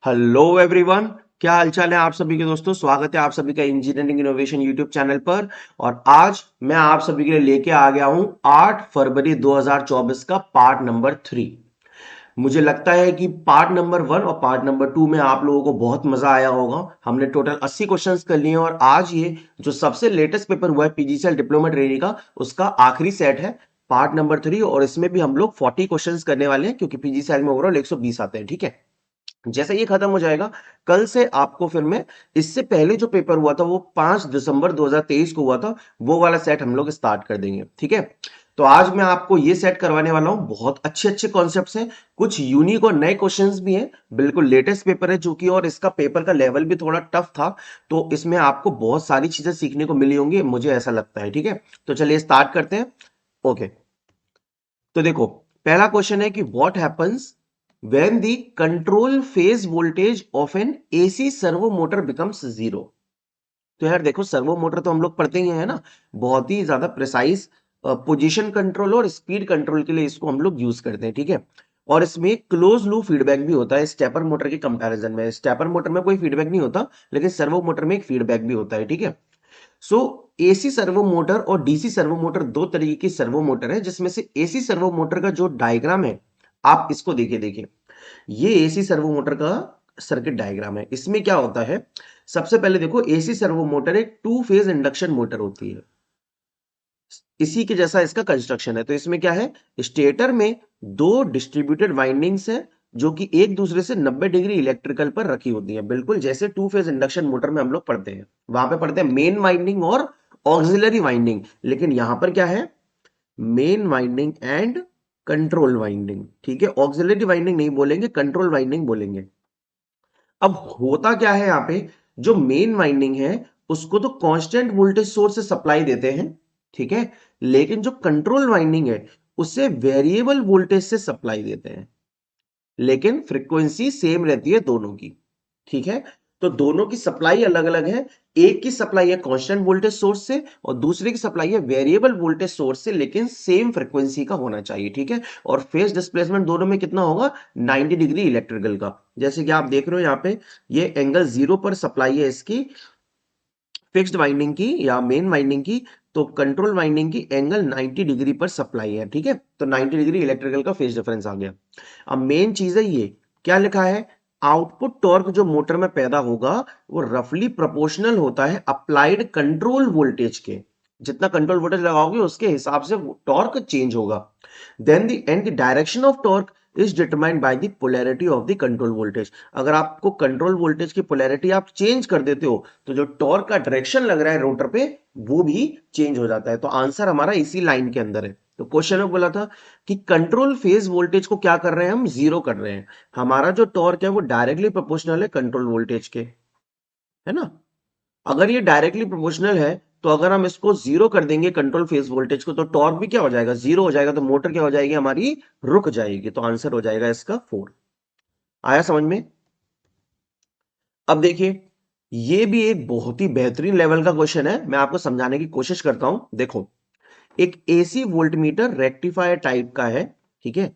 Hello everyone. क्या हालचाल है आप सभी के दोस्तों। स्वागत है आप सभी का इंजीनियरिंग इनोवेशन यूट्यूब चैनल पर। और आज मैं आप सभी के लिए लेके आ गया हूं 8 फरवरी 2024 का पार्ट नंबर 3। मुझे लगता है कि पार्ट नंबर 1 और पार्ट नंबर 2 में आप लोगों को बहुत मजा आया होगा। हमने टोटल 80 क्वेश्चंस कर लिए हैं और आज ये जो सबसे लेटेस्ट पेपर हुआ है पीजीसीएल डिप्लोमा ट्रेनी का, उसका आखिरी सेट है पार्ट नंबर 3। और इसमें भी हम लोग 40 क्वेश्चंस करने वाले हैं क्योंकि पीजीसीएल में ओवरऑल 120 आते हैं। ठीक है, जैसे ये खत्म हो जाएगा कल से आपको फिर मैं इससे पहले जो पेपर हुआ था वो 5 दिसंबर 2023 को हुआ था, वो वाला सेट हम लोग स्टार्ट कर देंगे। ठीक है, तो आज मैं आपको ये सेट करवाने वाला हूं। बहुत अच्छे अच्छे कॉन्सेप्ट्स हैं, कुछ यूनिक और नए क्वेश्चंस भी हैं। बिल्कुल लेटेस्ट पेपर है चूंकि, और इसका पेपर का लेवल भी थोड़ा टफ था, तो इसमें आपको बहुत सारी चीजें सीखने को मिली होंगी, मुझे ऐसा लगता है। ठीक है, तो चलिए स्टार्ट करते हैं। ओके, तो देखो पहला क्वेश्चन है कि what happens when the control phase voltage of an AC servo motor becomes zero. तो यार देखो, सर्वो मोटर तो हम लोग पढ़ते ही है ना, बहुत ही ज्यादा प्रिसाइज पोजीशन कंट्रोल और स्पीड कंट्रोल के लिए इसको हम लोग यूज करते हैं। ठीक है, और इसमें क्लोज लूप फीडबैक भी होता है स्टेपर मोटर के कंपैरिजन में। स्टेपर मोटर में कोई फीडबैक नहीं होता, लेकिन सर्वो मोटर में एक फीडबैक भी होता है। ठीक है, सो एसी सर्वो मोटर और डीसी सर्वो मोटर दो तरीके की सर्वो मोटर है, जिसमें से एसी सर्वो मोटर का जो डायग्राम है आप इसको देखिए देखिए, ये एसी सर्वो मोटर का सर्किट डायग्राम है। इसमें क्या होता है, सबसे पहले देखो एसी सर्वो मोटर एक टू फेज इंडक्शन मोटर होती है, इसी के जैसा इसका कंस्ट्रक्शन है। तो इसमें क्या है, स्टेटर में दो डिस्ट्रीब्यूटेड वाइंडिंग्स है जो कि एक दूसरे से 90 डिग्री इलेक्ट्रिकल पर रखी होती है, बिल्कुल जैसे टू फेज इंडक्शन मोटर में हम लोग पढ़ते हैं। वहां पे पढ़ते हैं मेन वाइंडिंग और ऑक्सिलरी वाइंडिंग, लेकिन यहां पर क्या है, main winding and control winding. ठीक है, ऑक्सिलरी वाइंडिंग नहीं बोलेंगे, कंट्रोल वाइंडिंग बोलेंगे। अब होता क्या है, यहां पे जो मेन वाइंडिंग है उसको तो कांस्टेंट वोल्टेज सोर्स से सप्लाई देते हैं। ठीक है, लेकिन जो कंट्रोल वाइंडिंग है उसे वेरिएबल वोल्टेज से सप्लाई देते हैं, लेकिन फ्रीक्वेंसी सेम रहती है दोनों की। ठीक है, तो दोनों की सप्लाई अलग अलग है। एक की सप्लाई है कांस्टेंट वोल्टेज सोर्स से और दूसरे की सप्लाई है वेरिएबल वोल्टेज सोर्स से, लेकिन सेम फ्रीक्वेंसी का होना चाहिए। ठीक है, और फेज डिस्प्लेसमेंट दोनों में कितना होगा, 90 डिग्री इलेक्ट्रिकल का। जैसे कि आप देख रहे हो यहाँ पे, ये एंगल 0 पर सप्लाई है इसकी फिक्स्ड वाइंडिंग की या मेन वाइंडिंग की, तो कंट्रोल वाइंडिंग की एंगल 90 डिग्री पर सप्लाई है। ठीक है, तो 90 डिग्री इलेक्ट्रिकल का फेज डिफरेंस आ गया। अब मेन चीज है ये, क्या लिखा है, आउटपुट टॉर्क जो मोटर में पैदा होगा वो रफली प्रोपोर्शनल होता है अप्लाइड कंट्रोल वोल्टेज के। जितना कंट्रोल वोल्टेज लगाओगे उसके हिसाब से टॉर्क चेंज होगा। Then the and the direction of torque is determined by the polarity of the control voltage. अगर आपको कंट्रोल वोल्टेज की पोलैरिटी आप चेंज कर देते हो तो जो टॉर्क का डायरेक्शन लग रहा है रोटर पे वो भी चेंज हो जाता है। तो आंसर हमारा इसी लाइन के अंदर है। तो क्वेश्चन में बोला था कि कंट्रोल फेज वोल्टेज को क्या कर रहे हैं, हम जीरो कर रहे हैं। हमारा जो टॉर्क है वो डायरेक्टली प्रोपोर्शनल है कंट्रोल वोल्टेज के, है ना। अगर ये डायरेक्टली प्रोपोर्शनल है तो अगर हम इसको जीरो कर देंगे कंट्रोल फेज वोल्टेज को, तो टॉर्क भी क्या हो जाएगा, जीरो हो जाएगा। तो मोटर क्या हो जाएगी हमारी, रुक जाएगी। तो आंसर हो जाएगा इसका 4। आया समझ में। अब देखिए, ये भी एक बहुत ही बेहतरीन लेवल का क्वेश्चन है, मैं आपको समझाने की कोशिश करता हूं। देखो, एक एसी वोल्टमीटर रेक्टिफायर टाइप का है। ठीक है,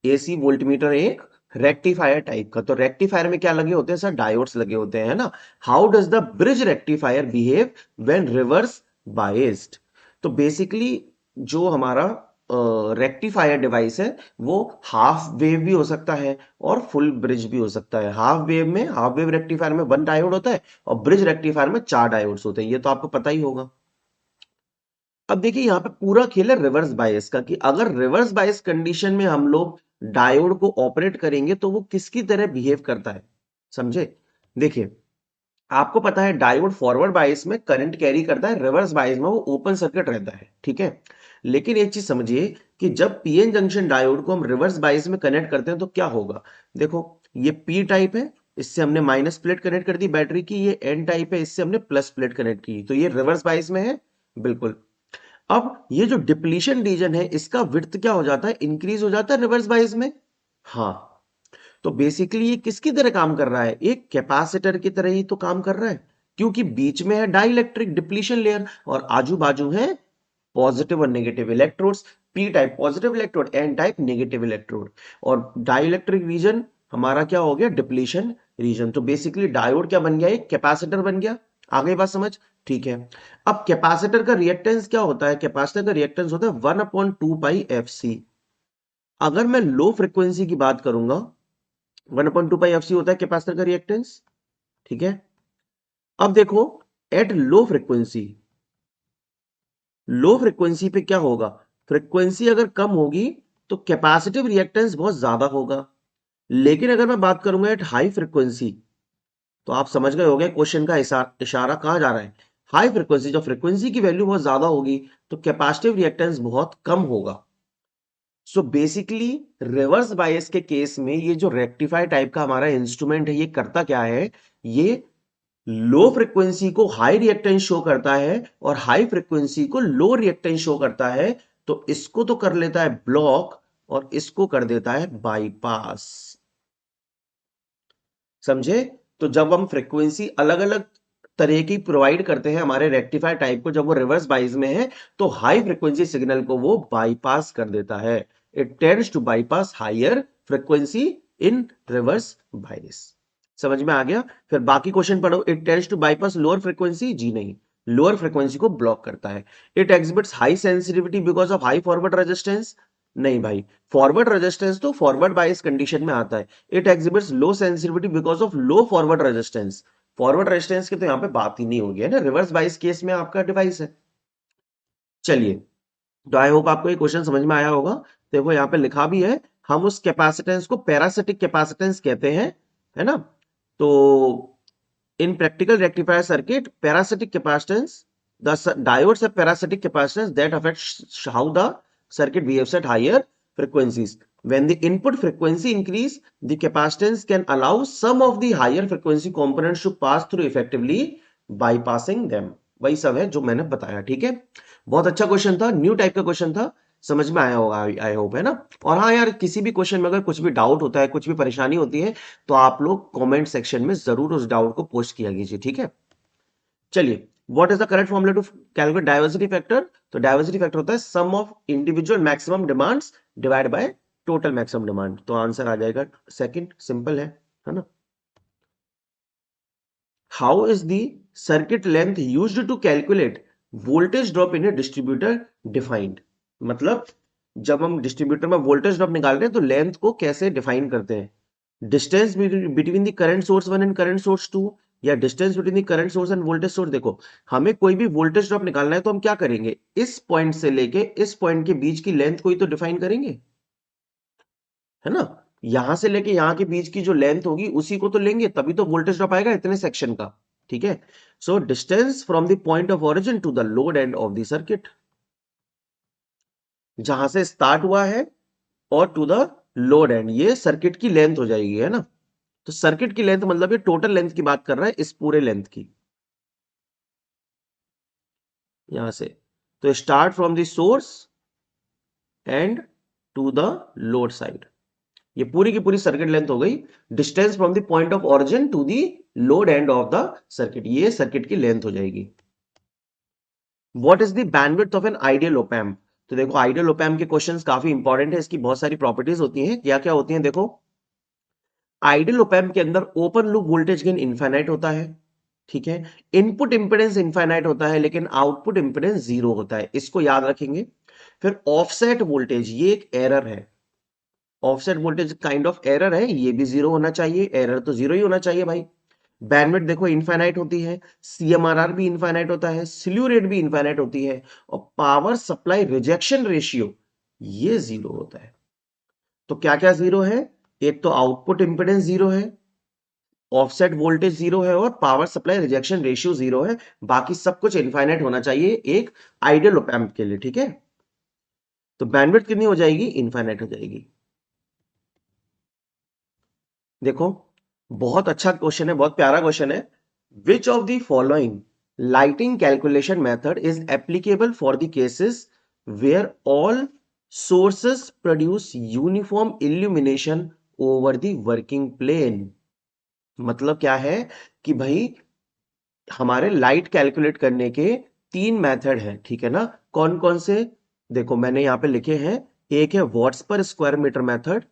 एसी वोल्टमीटर एक रेक्टिफायर टाइप का। तो रेक्टिफायर में क्या लगे होते हैं सर, डायोड्स लगे होते हैं, है ना। How does the bridge rectifier behave when reverse biased. तो बेसिकली जो हमारा रेक्टिफायर डिवाइस है वो हाफ वेव भी हो सकता है और फुल ब्रिज भी हो सकता है। हाफ वेव में, हाफ वेव रेक्टिफायर में 1 डायोड होता है और ब्रिज रेक्टिफायर में 4 डायोड्स होते हैं, ये तो आपको पता ही होगा। अब देखिए यहाँ पे पूरा खेल है रिवर्स बायस का, कि अगर रिवर्स बायस कंडीशन में हम लोग डायोड को ऑपरेट करेंगे तो वो किसकी तरह बिहेव करता है, समझे। देखिए, आपको पता है डायोड फॉरवर्ड बायस में करंट कैरी करता है, रिवर्स बायस में वो ओपन सर्किट रहता है। ठीक है, लेकिन एक चीज समझिए कि जब पीएन जंक्शन डायोड को हम रिवर्स बायस में कनेक्ट करते हैं तो क्या होगा। देखो, ये पी टाइप है, इससे हमने माइनस प्लेट कनेक्ट कर दी बैटरी की। ये एन टाइप है, इससे हमने प्लस प्लेट कनेक्ट की, तो ये रिवर्स बायस में है बिल्कुल। अब ये जो डिप्लीशन रीजन है इसका विड्थ क्या हो जाता है, इंक्रीज हो जाता है रिवर्स बायस में। हाँ, तो बेसिकली ये किसकी तरह काम कर रहा है, एक कैपेसिटर की तरह ही तो काम कर रहा है, क्योंकि बीच में है डाइलेक्ट्रिक डिप्लीशन लेयर और आजू बाजू है पॉजिटिव और negative electrodes. P type positive electrode, N type negative electrode, और डाइलेक्ट्रिक रीजन हमारा क्या हो गया, डिप्लीशन रीजन। तो बेसिकली डायोड क्या बन गया, एक कैपेसिटर बन गया। आ गई बात समझ? ठीक है। अब कैपेसिटर का रिएक्टेंस क्या होता है? कैपेसिटर का रिएक्टेंस होता है 1/2πfc। अगर मैं लो फ्रीक्वेंसी की बात करूंगा, 1/2πfc होता है कैपेसिटर का रिएक्टेंस। ठीक है। अब देखो, एट लो फ्रीक्वेंसी पे क्या होगा? फ्रीक्वेंसी अगर कम होगी तो कैपेसिटिव रिएक्टेंस बहुत ज्यादा होगा। लेकिन अगर मैं बात करूंगा एट हाई फ्रीक्वेंसी, तो आप समझ गए होंगे क्वेश्चन का इशारा कहां जा रहा है। हाई फ्रीक्वेंसी, जब फ्रीक्वेंसी की वैल्यू बहुत ज्यादा होगी तो कैपेसिटिव रिएक्टेंस बहुत कम होगा। सो बेसिकली रिवर्स बायस के केस में ये जो रेक्टिफाई टाइप का हमारा इंस्ट्रूमेंट है, ये करता क्या है? ये लो फ्रीक्वेंसी को हाई रिएक्टेंस शो करता है और हाई फ्रीक्वेंसी को लो रिएक्टेंस शो करता है। तो इसको तो कर लेता है ब्लॉक और इसको कर देता है बाईपास। समझे? तो जब हम फ्रीक्वेंसी अलग अलग तरह की प्रोवाइड करते हैं हमारे रेक्टिफायर टाइप को, जब वो रिवर्स बाइस में है तो हाई फ्रीक्वेंसी सिग्नल को वो बाईपास कर देता है। It tends to bypass higher frequency in reverse bias. समझ में आ गया? फिर बाकी क्वेश्चन पढ़ो। It tends to bypass lower frequency, जी नहीं, लोअर फ्रीक्वेंसी को ब्लॉक करता है। It exhibits high sensitivity because of high forward resistance, नहीं भाई, फॉरवर्ड रेजिस्टेंस तो फॉरवर्ड बाइस कंडीशन में आता है। It exhibits low sensitivity because of low forward resistance, forward resistance की तो यहां पे बात ही नहीं होगी, है ना, रिवर्स बाइस केस में आपका डिवाइस है। चलिए, तो आई होप आपको ये क्वेश्चन समझ में आया होगा। देखो यहाँ पे लिखा भी है, हम उस कैपेसिटेंस को पैरासिटिक कैपेसिटेंस कहते हैं, है ना। तो in practical rectifier circuit, parasitic capacitance, the diodes have parasitic capacitance that affects how the circuit behaves at higher frequencies. When the input frequency increase, the capacitance can allow some of the higher frequency components to pass through effectively, bypassing them. वही सब है जो मैंने बताया। ठीक है, बहुत अच्छा क्वेश्चन था, न्यू टाइप का क्वेश्चन था, समझ में आया होगा आई होप, है ना। और हाँ यार, किसी भी क्वेश्चन में अगर कुछ भी डाउट होता है, कुछ भी परेशानी होती है, तो आप लोग कमेंट सेक्शन में जरूर उस डाउट को पोस्ट किया कीजिए। ठीक है, चलिए, what is the correct formula to calculate diversity factor? तो डाइवर्सिटी फैक्टर होता है sum of individual maximum demands divide by total maximum demand. तो आंसर आ जाएगा सेकंड, सिंपल है ना। How is the circuit length used to calculate voltage drop in a distributor defined? मतलब जब हम डिस्ट्रीब्यूटर में वोल्टेज ड्रॉप निकाल रहे हैं तो लेंथ को कैसे डिफाइन करते हैं? Distance between the current source 1 and current source 2, या distance between the current source end voltage source. देखो, हमें कोई भी वोल्टेज ड्रॉप निकालना है तो हम क्या करेंगे? इस पॉइंट से लेके इस पॉइंट के बीच की लेंथ को ही तो डिफाइन करेंगे, है ना। यहां से लेके यहां के बीच की जो लेंथ होगी उसी को तो लेंगे, तभी तो वोल्टेज ड्रॉप आएगा इतने सेक्शन का। ठीक है, so distance from the point of origin to the load end of the circuit, जहां से स्टार्ट हुआ है और टू द लोड एंड, ये सर्किट की लेंथ हो जाएगी, है ना। तो सर्किट की लेंथ मतलब ये टोटल लेंथ की बात कर रहा है, इस पूरे लेंथ की, यहां से। तो start from the source end to the load side, ये पूरी की पूरी सर्किट लेंथ हो गई। Distance from the point of origin to the load end of the circuit, ये सर्किट की लेंथ हो जाएगी। What is the bandwidth of an ideal op amp? तो देखो, आइडियल ऑप एम्प के क्वेश्चंस काफी इंपॉर्टेंट है, इसकी बहुत सारी प्रॉपर्टीज होती हैं। क्या क्या होती हैं देखो, आइडियल ऑप एम्प के अंदर open loop voltage gain infinite होता है, ठीक है। इनपुट इंपेडेंस इनफाइनाइट होता है लेकिन आउटपुट इंपेडेंस जीरो होता है, इसको याद रखेंगे। फिर ऑफसेट वोल्टेज, ये एक एरर है, offset voltage kind of error है, ये भी जीरो होना चाहिए, एरर तो जीरो ही होना चाहिए भाई। बैंडविड्थ देखो इनफाइनाइट होती है, सीएमआरआर भी इनफाइनाइट होता है, स्लीव रेट भी इनफाइनाइट होती है, और पावर सप्लाई रिजेक्शन रेशियो ये जीरो होता है। तो क्या क्या जीरो है? एक तो आउटपुट इंपेडेंस जीरो है, ऑफसेट वोल्टेज जीरो है, और power supply rejection ratio zero है। बाकी सब कुछ इनफाइनाइट होना चाहिए एक आइडियल ऑप एम्प के लिए, ठीक है। तो बैंडविड्थ कितनी हो जाएगी? इनफाइनाइट हो जाएगी। देखो, बहुत अच्छा क्वेश्चन है, बहुत प्यारा क्वेश्चन है। Which of the following lighting calculation method is applicable for the cases where all sources produce uniform illumination over the working plane? मतलब क्या है कि भाई हमारे लाइट कैलकुलेट करने के तीन मेथड हैं, ठीक है ना। कौन कौन से? देखो मैंने यहां पे लिखे हैं, एक है वॉट्स पर स्क्वायर मीटर मेथड,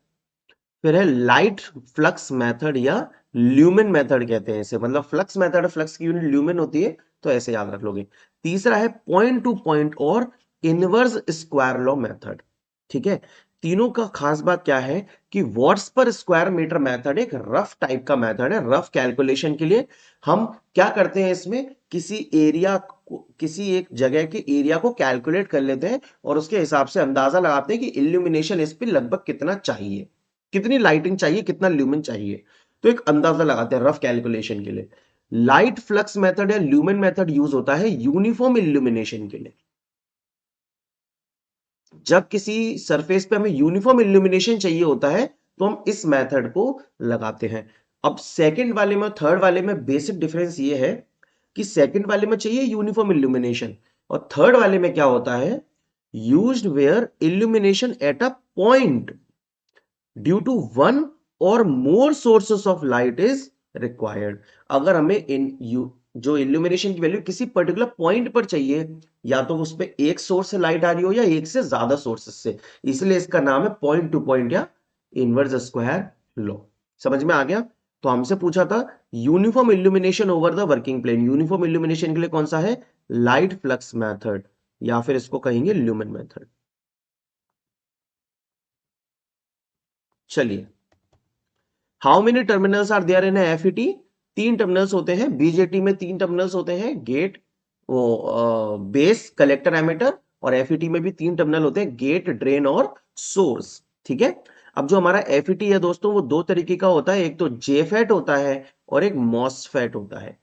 फिर है लाइट फ्लक्स मेथड या ल्यूमेन मेथड कहते हैं इसे, मतलब फ्लक्स मेथड, फ्लक्स की यूनिट ल्यूमेन होती है, तो ऐसे याद रख लोगे। तीसरा है पॉइंट टू पॉइंट और इनवर्स स्क्वायर लॉ मेथड। ठीक है, तीनों का खास बात क्या है कि वॉट्स पर स्क्वायर मीटर मेथड एक रफ टाइप का मेथड है, रफ कैलकुलेशन के लिए। हम क्या करते हैं इसमें, किसी एरिया को, किसी एक जगह के एरिया को कैलकुलेट कर लेते हैं और उसके हिसाब से अंदाजा लगाते हैं कि इल्यूमिनेशन इस पे लगभग कितना चाहिए, कितनी लाइटिंग चाहिए, कितना ल्यूमेन चाहिए। तो एक अंदाजा लगाते हैं रफ कैलकुलेशन के लिए। लाइट फ्लक्स मेथड या ल्यूमेन मेथड यूज होता है यूनिफॉर्म इल्यूमिनेशन के लिए। जब किसी सरफेस पे हमें यूनिफॉर्म इल्यूमिनेशन चाहिए होता है तो हम इस मेथड को लगाते हैं। अब सेकंड वाले में, थर्ड वाले में बेसिक डिफरेंस ये है कि सेकंड वाले में चाहिए यूनिफॉर्म इल्यूमिनेशन और थर्ड वाले में क्या होता है, used where illumination at a point due to one or more sources of light is required. अगर हमें जो इल्यूमिनेशन की वैल्यू किसी पर्टिकुलर पॉइंट पर चाहिए, या तो उस पर एक सोर्स से लाइट आ रही हो या एक से ज्यादा सोर्सेस से, इसलिए इसका नाम है पॉइंट टू पॉइंट या इनवर्स स्क्वायर लॉ। समझ में आ गया। तो हमसे पूछा था uniform illumination over the working plane, uniform illumination के लिए कौन सा है, लाइट फ्लक्स मेथड या फिर इसको कहेंगे ल्यूमेन मेथड। चलिए, how many terminals are there in FET. तीन टर्मिनल्स होते हैं, बीजेटी में तीन टर्मिनल्स होते हैं, गेट, वो बेस, कलेक्टर, एमिटर, और एफईटी में भी तीन टर्मिनल होते हैं, गेट, ड्रेन और सोर्स। ठीक है, अब जो हमारा एफईटी है दोस्तों वो दो तरीके का होता है, एक तो जेफेट होता है और एक मॉसफेट होता है।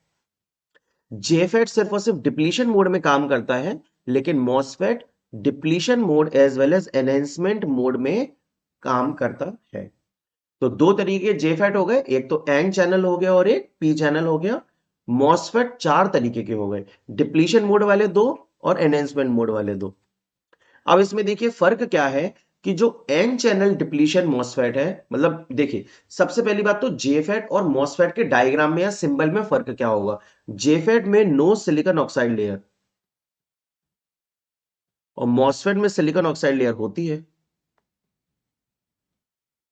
जेफेट सिर्फ और सिर्फ डिप्लीशन मोड में काम करता है, लेकिन MOSFET depletion mode as well as enhancement mode में काम करता है। तो दो तरीके जेफेट हो गए, एक तो एन चैनल हो गया और एक पी चैनल हो गया। मॉसफेट चार तरीके के हो गए, डिप्लीशन मोड वाले दो और एनहेंसमेंट मोड वाले दो। अब इसमें देखिए फर्क क्या है कि जो एन चैनल डिप्लीशन मॉसफेट है, मतलब देखिए सबसे पहली बात तो जेफेट और मॉसफेट के डायग्राम में या सिंबल में फर्क क्या होगा। जेफेट में नो सिलिकॉन ऑक्साइड लेयर और मॉसफेट में सिलिकॉन ऑक्साइड लेयर होती है।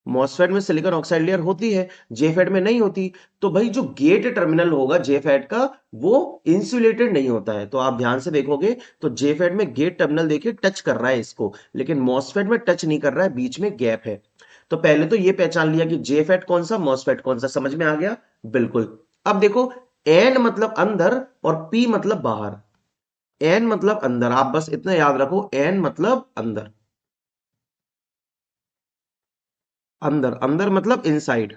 मॉसफेट में सिलिकॉन ऑक्साइड लेयर होती है, जेफेट में नहीं होती। तो भाई जो गेट टर्मिनल होगा जेफेट का वो इंसुलेटेड नहीं होता है। तो आप ध्यान से देखोगे तो जेफेट में गेट टर्मिनल देखिए टच कर रहा है इसको, लेकिन मॉसफेट में टच नहीं कर रहा है, बीच में गैप है। तो पहले तो ये पहचान लिया कि जेफेट कौन सा, मॉसफेट कौन सा, समझ में आ गया। बिल्कुल। अब देखो, एन मतलब अंदर और पी मतलब बाहर। एन मतलब अंदर, आप बस इतना याद रखो, एन मतलब अंदर, अंदर, अंदर मतलब इनसाइड।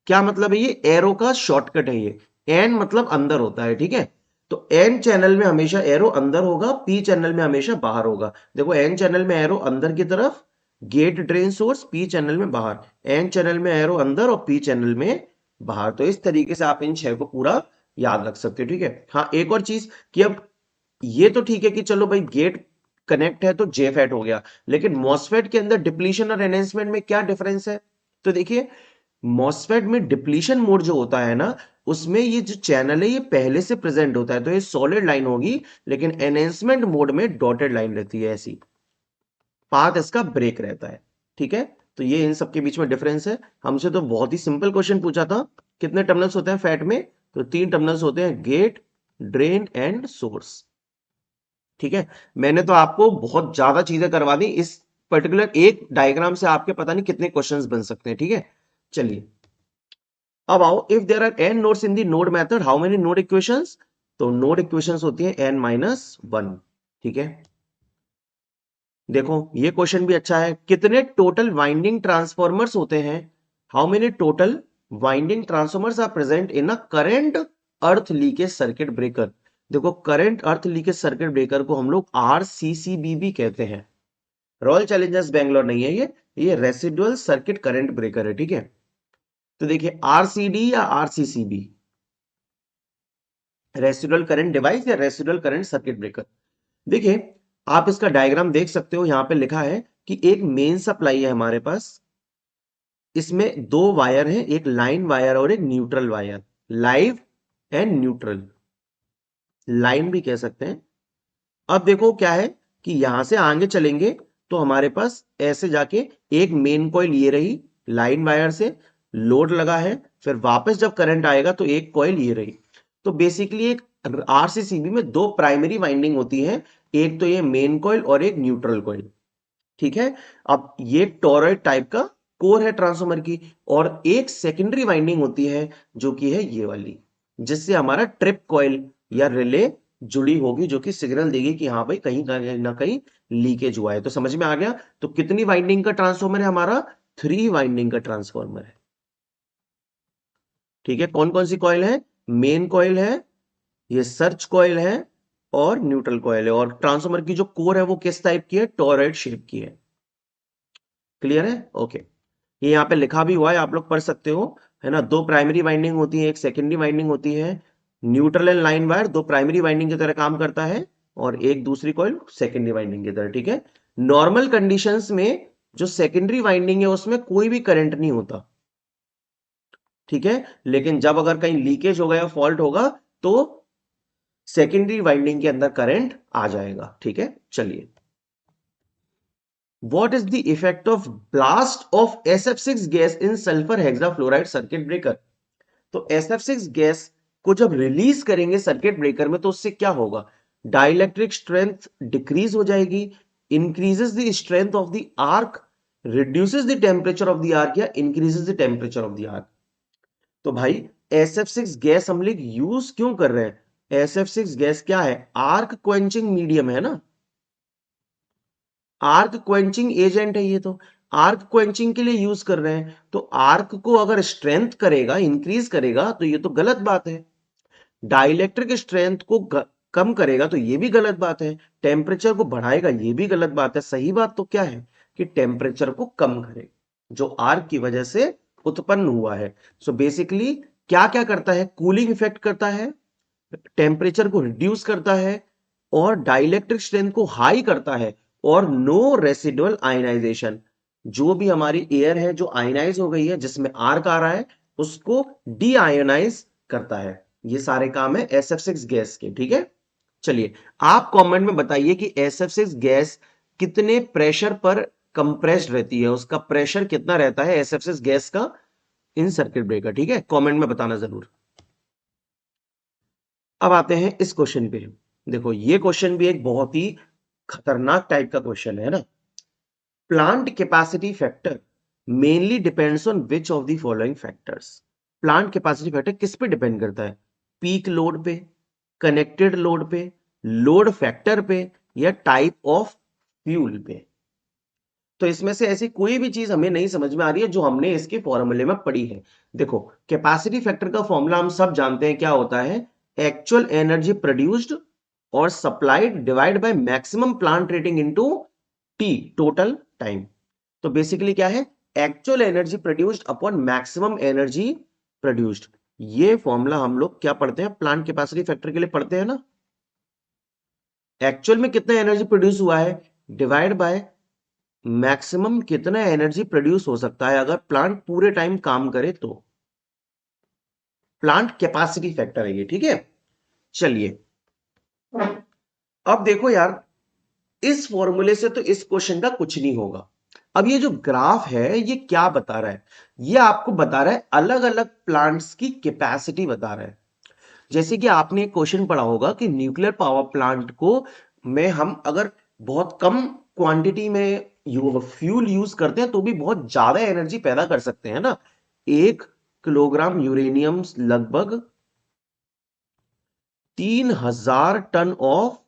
क्या मतलब है, ये एरो का शॉर्टकट है ये। एन मतलब अंदर होता है, ठीक है। तो एन चैनल में हमेशा एरो अंदर होगा, पी चैनल में हमेशा बाहर होगा। देखो एन चैनल में एरो अंदर की तरफ, gate drain source, P channel में बाहर। एन चैनल में एरो अंदर और पी चैनल में बाहर। तो इस तरीके से आप इन छह को पूरा याद रख सकते हो, ठीक है। हाँ, एक और चीज कि अब ये तो ठीक है कि चलो भाई गेट कनेक्ट है तो जेफेट हो गया, लेकिन मॉसफेट के अंदर डिप्लीशन और एनहेंसमेंट में क्या डिफरेंस है। तो देखिए, मॉसफेट में डिप्लीशन मोड जो होता है ना, उसमें ये जो चैनल है ये पहले से प्रेजेंट होता है, तो ये सॉलिड लाइन होगी, लेकिन एनहेंसमेंट मोड में डॉटेड लाइन रहती है, ऐसी पाथ इसका ब्रेक रहता है। ठीक है, तो ये इन सबके बीच में डिफरेंस है। हमसे तो बहुत ही सिंपल क्वेश्चन पूछा था, कितने टर्मिनल्स होते हैं फैट में, तो तीन टर्मिनल्स होते हैं, गेट, ड्रेन एंड सोर्स। ठीक है, मैंने तो आपको बहुत ज्यादा चीजें करवा दी, इस पर्टिकुलर एक डायग्राम से आपके पता नहीं कितने क्वेश्चंस बन सकते हैं। ठीक है, चलिए अब आओ, if there are N nodes in the node method, how many node equations. तो नोड इक्वेशंस होती है एन माइनस वन। ठीक है, देखो ये क्वेश्चन भी अच्छा है, कितने टोटल वाइंडिंग ट्रांसफॉर्मर्स होते हैं, how many total winding transformers are present in a current earth leakage circuit breaker. देखो current earth leakage circuit breaker को हम लोग आरसीसीबी भी कहते हैं। रॉयल चैलेंजर्स बैंगलोर नहीं है ये रेसिडुअल सर्किट करंट ब्रेकर है। ठीक है, तो देखिए आरसीडी या आरसीसीबी, रेसिडुअल करंट डिवाइस या रेसिडुअल करंट सर्किट ब्रेकर। देखिए, आप इसका डायग्राम देख सकते हो, यहां पे लिखा है कि एक मेन सप्लाई है हमारे पास, इसमें दो वायर हैं, एक लाइन वायर और एक neutral wire, live and neutral, line भी कह सकते हैं। अब देखो क्या है कि यहां से आगे चलेंगे तो हमारे पास ऐसे जाके एक मेन कॉइल ये रही, लाइन वायर से लोड लगा है, फिर वापस जब करंट आएगा तो एक कॉइल ये रही। तो बेसिकली एक आरसीसीबी में दो प्राइमरी वाइंडिंग होती है, एक तो ये मेन कॉइल और एक न्यूट्रल कॉइल। ठीक है, अब ये टॉरॉइड टाइप का कोर है ट्रांसफार्मर की, और एक सेकेंडरी वाइंडिंग होती है जो कि है ये वाली, जिससे हमारा ट्रिप कॉइल या रिले जुड़ी होगी, जो कि सिग्नल देगी कि हाँ भाई कहीं ना कहीं लीकेज हुआ है। तो समझ में आ गया। तो कितनी वाइंडिंग का ट्रांसफार्मर है हमारा? 3 वाइंडिंग का ट्रांसफार्मर है। ठीक है, कौन कौन सी कॉइल है? मेन कॉइल है, ये सर्च कॉइल है, और न्यूट्रल कॉइल है। और ट्रांसफार्मर की जो कोर है वो किस टाइप की है? टॉरॉइड शेप की है। क्लियर है? ओके। ये यहाँ पे लिखा भी हुआ है, आप लोग पढ़ सकते हो, है ना। दो प्राइमरी वाइंडिंग होती है, एक सेकेंडरी वाइंडिंग होती है। न्यूट्रल एंड लाइन वायर दो प्राइमरी वाइंडिंग की तरह काम करता है, और एक दूसरी कॉइल सेकेंडरी वाइंडिंग की तरह। ठीक है, नॉर्मल कंडीशंस में जो सेकेंडरी वाइंडिंग है उसमें कोई भी करंट नहीं होता। ठीक है, लेकिन जब अगर कहीं लीकेज होगा या फॉल्ट होगा तो सेकेंडरी वाइंडिंग के अंदर करंट आ जाएगा। ठीक है, चलिए। What is the effect of blast of SF6 gas in sulfur hexafluoride circuit breaker? तो SF6 गैस को जब रिलीज करेंगे सर्किट ब्रेकर में तो उससे क्या होगा? डाइलेक्ट्रिक स्ट्रेंथ डिक्रीज हो जाएगी, increases the strength of the arc, reduces the temperature of the arc, या increases the temperature of the arc. तो भाई SF6 गैस हम लोग यूज क्यों कर रहे हैं? SF6 गैस क्या है? आर्क क्वेंचिंग मीडियम है ना, आर्क क्वेंचिंग एजेंट है ये। तो आर्क क्वेंचिंग के लिए यूज कर रहे हैं, तो आर्क को अगर स्ट्रेंथ करेगा, इंक्रीज करेगा, तो ये तो गलत बात है। डाइलेक्ट्रिक स्ट्रेंथ को कम करेगा तो ये भी गलत बात है। टेम्परेचर को बढ़ाएगा, ये भी गलत बात है। सही बात तो क्या है कि टेम्परेचर को कम करेगा, जो आर्क की वजह से उत्पन्न हुआ है। सो बेसिकली क्या क्या करता है? कूलिंग इफेक्ट करता है, टेम्परेचर को रिड्यूस करता है, और डाइलेक्ट्रिक स्ट्रेंथ को हाई करता है, और नो रेसिडुअल आयनाइजेशन। जो भी हमारी एयर है जो आयनाइज हो गई है, जिसमें आर्क आ रहा है, उसको डी आयोनाइज करता है। ये सारे काम है SF6 गैस के। ठीक है, चलिए आप कमेंट में बताइए कि SF6 गैस कितने प्रेशर पर कंप्रेस्ड रहती है, उसका प्रेशर कितना रहता है SF6 गैस का इन सर्किट ब्रेकर। ठीक है, कमेंट में बताना जरूर। अब आते हैं इस क्वेश्चन पे। देखो ये क्वेश्चन भी एक बहुत ही खतरनाक टाइप का क्वेश्चन है ना। Plant capacity factor mainly depends on which of the following factors? Plant capacity factor किस पे डिपेंड करता है? पीक लोड पे, कनेक्टेड लोड पे, लोड फैक्टर पे, या टाइप ऑफ फ्यूल पे। तो इसमें से ऐसी कोई भी चीज हमें नहीं समझ में आ रही है जो हमने इसके फॉर्मूले में पढ़ी है। देखो कैपेसिटी फैक्टर का फॉर्मूला हम सब जानते हैं, क्या होता है? एक्चुअल एनर्जी प्रोड्यूस्ड और supplied divide by maximum plant rating into T, total time. तो बेसिकली क्या है? Actual energy produced upon maximum energy produced. ये फॉर्मूला हम लोग क्या पढ़ते हैं? प्लांट कैपेसिटी फैक्टर के लिए पढ़ते हैं ना। एक्चुअल में कितना एनर्जी प्रोड्यूस हुआ है डिवाइड बाय मैक्सिमम कितना एनर्जी प्रोड्यूस हो सकता है अगर प्लांट पूरे टाइम काम करे तो। प्लांट कैपेसिटी फैक्टर है ये। ठीक है, चलिए अब देखो यार, इस फॉर्मूले से तो इस क्वेश्चन का कुछ नहीं होगा। अब ये जो ग्राफ है ये क्या बता रहा है? ये आपको बता रहा है अलग अलग प्लांट्स की कैपेसिटी बता रहा है। जैसे कि आपने एक क्वेश्चन पढ़ा होगा कि न्यूक्लियर पावर प्लांट को में हम अगर बहुत कम क्वांटिटी में फ्यूल यूज करते हैं तो भी बहुत ज्यादा एनर्जी पैदा कर सकते हैं ना। 1 किलोग्राम यूरेनियम लगभग 3000 टन ऑफ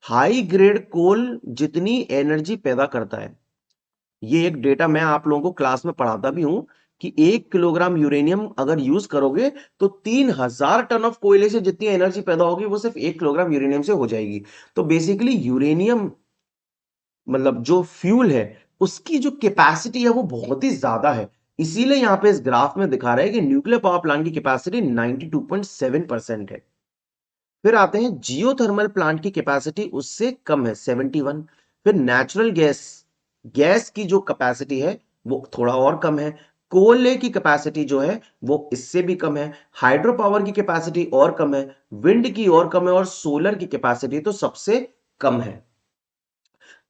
हाई ग्रेड कोल जितनी एनर्जी पैदा करता है। ये एक डेटा मैं आप लोगों को क्लास में पढ़ाता भी हूं कि 1 किलोग्राम यूरेनियम अगर यूज करोगे तो 3000 टन ऑफ कोयले से जितनी एनर्जी पैदा होगी वो सिर्फ 1 किलोग्राम यूरेनियम से हो जाएगी। तो बेसिकली यूरेनियम मतलब जो फ्यूल है उसकी जो कैपेसिटी है वो बहुत ही ज्यादा है। इसीलिए यहां पे इस ग्राफ में दिखा रहा है कि न्यूक्लियर पावर प्लांट की कैपेसिटी 92.7% है। फिर आते हैं जियोथर्मल प्लांट की कैपेसिटी उससे कम है 71। फिर नेचुरल गैस गैस की जो कैपेसिटी है वो थोड़ा और कम है। कोयले की कैपेसिटी जो है वो इससे भी कम है। हाइड्रो पावर की कैपेसिटी और कम है, विंड की और कम है, और सोलर की कैपेसिटी तो सबसे कम है।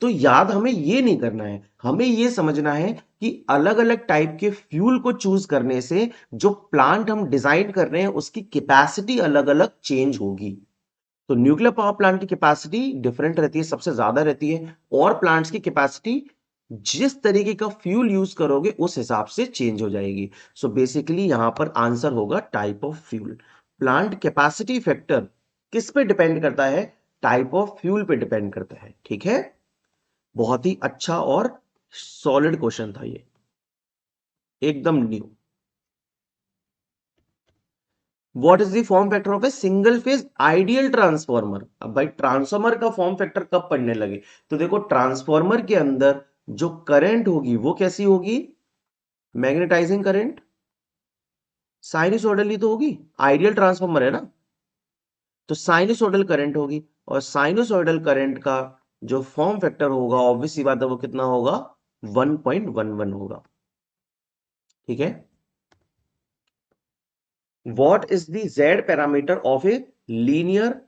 तो याद हमें ये नहीं करना है, हमें ये समझना है कि अलग अलग टाइप के फ्यूल को चूज करने से जो प्लांट हम डिजाइन कर रहे हैं उसकी कैपेसिटी अलग अलग चेंज होगी। तो न्यूक्लियर पावर प्लांट की कैपेसिटी डिफरेंट रहती है, सबसे ज्यादा रहती है, और प्लांट्स की कैपेसिटी जिस तरीके का फ्यूल यूज करोगे उस हिसाब से चेंज हो जाएगी। सो बेसिकली यहां पर आंसर होगा type of fuel. Plant capacity factor किस पे डिपेंड करता है? टाइप ऑफ फ्यूल पे डिपेंड करता है। ठीक है, बहुत ही अच्छा और सॉलिड क्वेश्चन था ये, एकदम new. What is the form factor of a single phase ideal transformer? अब भाई ट्रांसफॉर्मर का फॉर्म फैक्टर कब पढ़ने लगे? तो देखो ट्रांसफॉर्मर के अंदर जो करंट होगी वो कैसी होगी? मैग्नेटाइजिंग करंट, साइनसोइडल ही तो होगी, आइडियल ट्रांसफॉर्मर है ना। तो साइनसोइडल करंट होगी, और साइनसोइडल करंट का जो फॉर्म फैक्टर होगा ऑब्वियस सी बात है वो कितना होगा? 1.11 होगा। ठीक है, what is the z parameter of a linear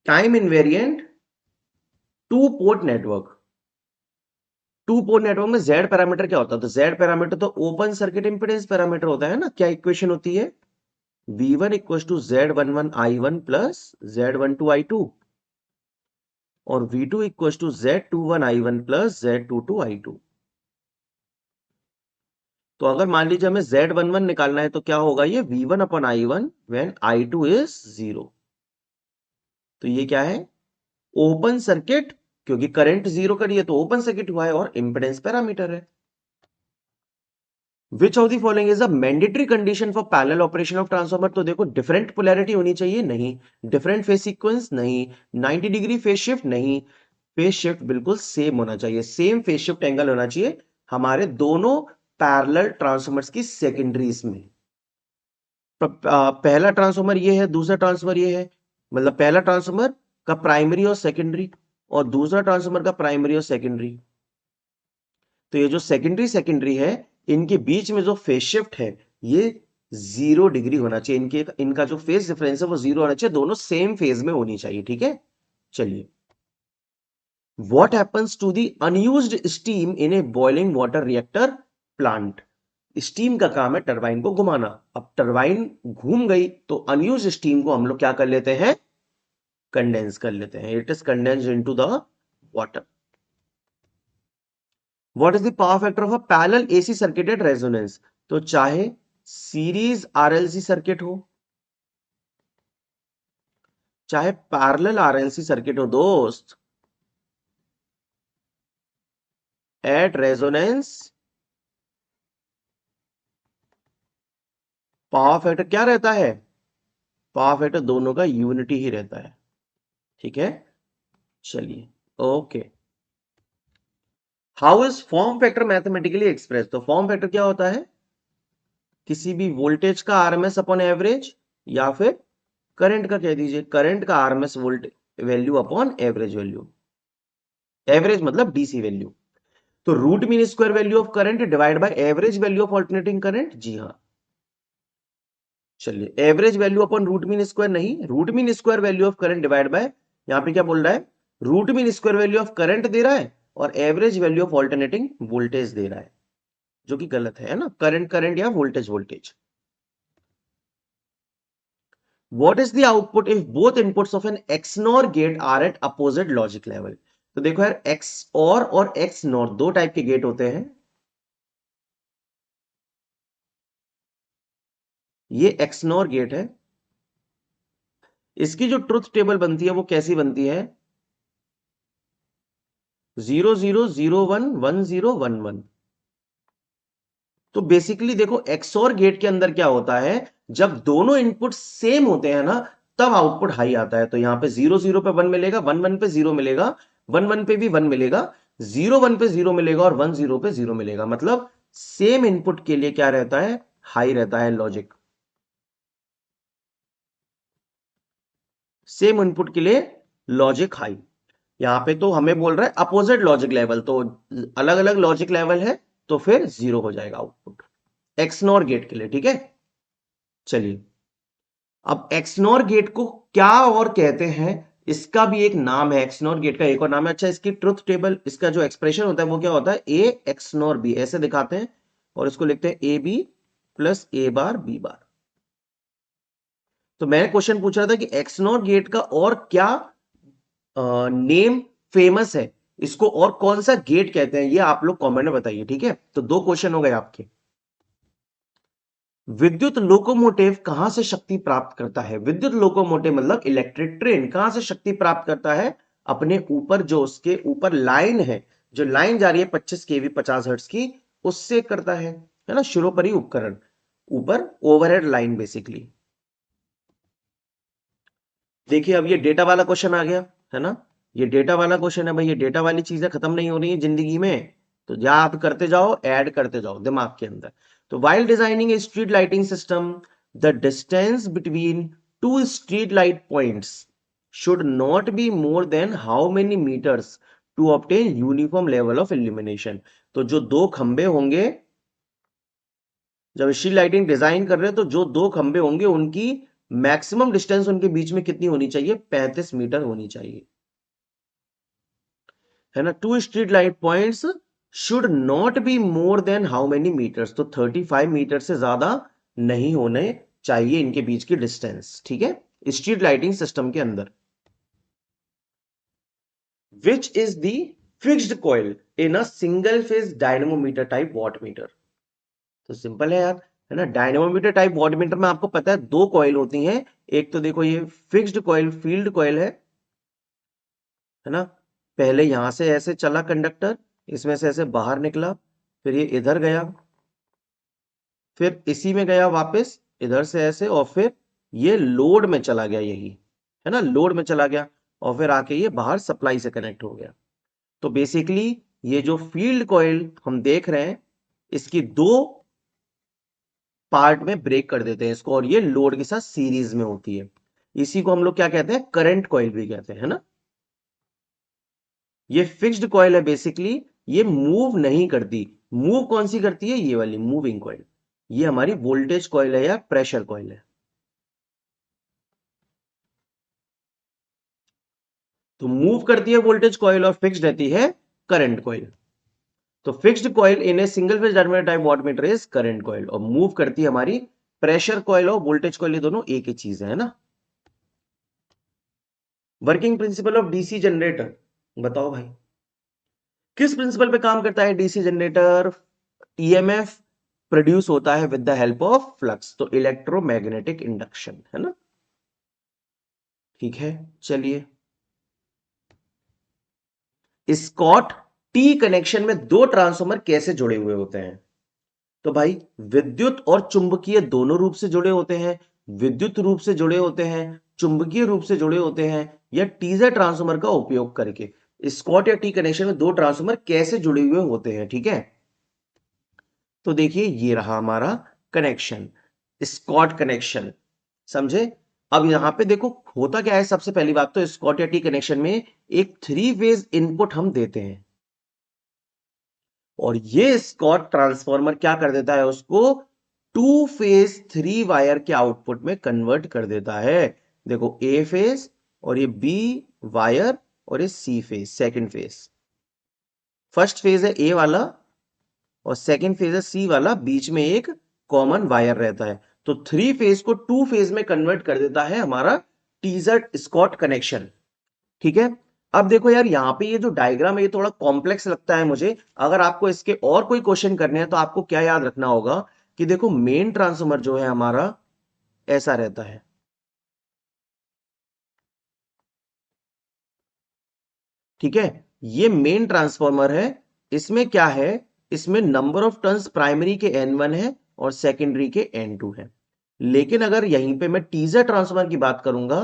time invariant to port network? To port network में z पैरामीटर क्या होता है? तो z पैरामीटर तो ओपन सर्किट इंपेडेंस पैरामीटर होता है ना। क्या इक्वेशन होती है? v1 equal to z11 i1 plus z12 i2, और v2 equal to z21 i1 plus z22 i2। तो अगर मान लीजिए हमें z11 निकालना है तो क्या होगा? ये v1 upon i1 when i2 is 0। तो ये क्या है? ओपन सर्किट, क्योंकि करंट जीरो करी है तो ओपन सर्किट हुआ है, और इंपेडेंस पैरामीटर है। Which of the following is a mandatory condition for parallel operation of transformer? तो देखो डिफरेंट पोलैरिटी होनी चाहिए, नहीं। डिफरेंट फेज सीक्वेंस, नहीं। 90 डिग्री फेज शिफ्ट, नहीं। फेज शिफ्ट बिल्कुल सेम होना चाहिए, सेम फेज शिफ्ट एंगल होना चाहिए हमारे दोनों पैरेलल ट्रांसफॉर्मर्स की सेकेंडरीज में। पहला ट्रांसफॉर्मर ये है, दूसरा ट्रांसफॉर्मर ये है, मतलब पहला ट्रांसफॉर्मर का प्राइमरी और सेकेंडरी, और दूसरा ट्रांसफॉर्मर का प्राइमरी और सेकेंडरी। तो ये जो सेकेंडरी सेकेंडरी है इनके बीच में जो फेज शिफ्ट है ये 0 डिग्री होना चाहिए। इनका जो फेज डिफरेंस है वो 0 होना चाहिए, दोनों सेम फेज में होनी चाहिए। ठीक है, चलिए। What happens to the unused steam in a boiling water reactor plant? Steam का काम है टरबाइन को घुमाना। अब टरबाइन घूम गई तो अनयूज स्टीम को हम लोग क्या कर लेते हैं? कंडेंस कर लेते हैं। It is condensed into the water. What is the power factor of a parallel AC circuit at resonance? तो चाहे सीरीज आरएलसी सर्किट हो, चाहे पैरेलल आरएलसी सर्किट हो दोस्त, एट रेजोनेंस पावर फैक्टर क्या रहता है? पावर फैक्टर दोनों का यूनिटी ही रहता है। ठीक है, चलिए, okay. How is form factor mathematically express? तो फॉर्म फैक्टर क्या होता है? किसी भी वोल्टेज का आरएमएस अपॉन एवरेज, या फिर करंट का कह दीजिए, करंट का RMS voltage value upon average value. Average मतलब डीसी वैल्यू। तो root mean square value of current divide by average value of alternating current. जी हाँ, चलिए, average value upon root mean square नहीं, root mean square value of current divide by, यहां पे क्या बोल रहा है? Root mean square value of current दे रहा है और average value of alternating voltage दे रहा है, जो कि गलत है ना। करंट करंट या voltage voltage. What is the output if both inputs of an XNOR gate are at opposite logic level? तो देखो यार, XOR और XNOR दो टाइप के गेट होते हैं। ये XNOR गेट है। इसकी जो ट्रुथ टेबल बनती है वो कैसी बनती है? 00011011। तो बेसिकली देखो XOR गेट के अंदर क्या होता है, जब दोनों इनपुट सेम होते हैं ना तब आउटपुट हाई आता है। तो यहां पे 0 0 पे 1 मिलेगा, 1 1 पे 0 मिलेगा, 1 1 पे भी 1 मिलेगा, 0 1 पे 0 मिलेगा, और 1 0 पे 0 मिलेगा। मतलब सेम इनपुट के लिए क्या रहता है? हाई रहता है लॉजिक। सेम इनपुट के लिए लॉजिक हाई। यहां पे तो हमें बोल रहा है अपोजिट लॉजिक लेवल, तो अलग अलग लॉजिक लेवल है तो फिर 0 हो जाएगा आउटपुट एक्सनॉर गेट के लिए। ठीक है, चलिए। अब एक्सनॉर गेट को क्या और कहते हैं? इसका भी एक नाम है, एक्स नॉर गेट का एक और नाम है। अच्छा, इसकी ट्रुथ टेबल, इसका जो एक्सप्रेशन होता है वो क्या होता है, ए एक्स नॉर बी ऐसे दिखाते हैं, और इसको लिखते हैं A B plus A bar B bar. तो मैं क्वेश्चन पूछ रहा था कि एक्स नॉर गेट का और क्या नेम फेमस है, इसको और कौन सा गेट कहते हैं, ये आप लोग कमेंट में बताइए। ठीक है, तो दो क्वेश्चन हो गए आपके। विद्युत लोकोमोटिव कहां से शक्ति प्राप्त करता है? विद्युत लोकोमोटिव मतलब इलेक्ट्रिक ट्रेन कहां से शक्ति प्राप्त करता है? अपने ऊपर जो उसके ऊपर लाइन है, जो लाइन जा रही है 25 केवी 50 हर्ट्ज की, उससे करता है ना, शिरोपरि उपकरण, ऊपर ओवरहेड लाइन बेसिकली। देखिए अब ये डेटा वाला क्वेश्चन आ गया है ना, ये डेटा वाला क्वेश्चन है भाई, ये डेटा वाली चीजें खत्म नहीं हो रही है जिंदगी में, तो याद करते जाओ, ऐड करते जाओ दिमाग के अंदर। तो while designing a street lighting system, the distance between two street light points should not be more than how many meters to obtain uniform level of illumination। तो जो दो खंबे होंगे, जब स्ट्रीट लाइटिंग डिजाइन कर रहे हैं, तो जो दो खंबे होंगे उनकी मैक्सिमम डिस्टेंस उनके बीच में कितनी होनी चाहिए? 35 मीटर होनी चाहिए, है ना। Two street light points should not be more than how many metres, तो 35 मीटर से ज्यादा नहीं होने चाहिए इनके बीच की डिस्टेंस। ठीक है, स्ट्रीट लाइटिंग सिस्टम के अंदर। Which is the fixed coil in a single phase dynamometer type watt meter? तो सिंपल है यार, है ना। डायनेमोमीटर टाइप वॉट मीटर में आपको पता है दो कॉइल होती हैं, एक तो देखो ये फिक्स्ड कॉइल फील्ड कॉइल है ना। पहले यहां से ऐसे चला कंडक्टर, इसमें से ऐसे बाहर निकला, फिर ये इधर गया, फिर इसी में गया वापस इधर से ऐसे, और फिर ये लोड में चला गया, यही है ना, लोड में चला गया, और फिर आके ये बाहर सप्लाई से कनेक्ट हो गया। तो बेसिकली ये जो फील्ड कॉइल हम देख रहे हैं, इसकी दो पार्ट में ब्रेक कर देते हैं इसको, और ये लोड के साथ सीरीज में होती है। इसी को हम लोग क्या कहते हैं? करंट कॉइल भी कहते हैं, है ना। ये फिक्स्ड कॉइल है बेसिकली, ये मूव नहीं करती। मूव कौन सी करती है? ये वाली मूविंग कॉइल, ये हमारी वोल्टेज कॉइल है या प्रेशर कॉइल है। तो मूव करती है वोल्टेज कॉइल, और फिक्स्ड रहती है करंट कॉइल। तो fixed coil in a single phase dynamo type wattmeter is current coil, और मूव करती है हमारी प्रेशर कॉइल और वोल्टेज कॉइल, ये दोनों एक ही चीज है ना। Working principle of DC generator बताओ भाई, किस प्रिंसिपल पे काम करता है डीसी जनरेटर? ईएमएफ प्रोड्यूस होता है with the help of flux, तो इलेक्ट्रोमैग्नेटिक इंडक्शन, है ना। ठीक है, चलिए। स्कॉट टी कनेक्शन में दो ट्रांसफार्मर कैसे जुड़े हुए होते हैं? तो भाई विद्युत और चुंबकीय दोनों रूप से जुड़े होते हैं, विद्युत रूप से जुड़े होते हैं, चुंबकीय रूप से जुड़े होते हैं, या टीजर ट्रांसफार्मर का उपयोग करके स्कॉट या टी कनेक्शन में दो ट्रांसफार्मर कैसे जुड़े हुए होते हैं। ठीक है, तो देखिए ये रहा हमारा कनेक्शन, स्कॉट कनेक्शन, समझे। अब यहां पे देखो होता क्या है, सबसे पहली बात तो स्कॉट या टी कनेक्शन में एक थ्री फेज इनपुट हम देते हैं, और ये स्कॉट ट्रांसफॉर्मर क्या कर देता है, उसको टू फेज थ्री वायर के आउटपुट में कन्वर्ट कर देता है। देखो ए फेज, और ये बी वायर, और ये C phase second phase. First phase है ए वाला, और सेकंड फेज है सी वाला, बीच में एक कॉमन वायर रहता है। तो थ्री फेज को टू फेज में कन्वर्ट कर देता है हमारा टीजर स्कॉट कनेक्शन। ठीक है, अब देखो यार यहां पे ये जो डायग्राम है ये थोड़ा कॉम्प्लेक्स लगता है मुझे। अगर आपको इसके और कोई क्वेश्चन करने हैं तो आपको क्या याद रखना होगा कि देखो मेन ट्रांसफार्मर जो है हमारा ऐसा रहता है, ठीक है। ये मेन ट्रांसफार्मर है, इसमें क्या है, इसमें नंबर ऑफ टर्न्स प्राइमरी के N1 है और सेकेंडरी के N2 है। लेकिन अगर यहीं पे मैं टीजर ट्रांसफार्मर की बात करूंगा,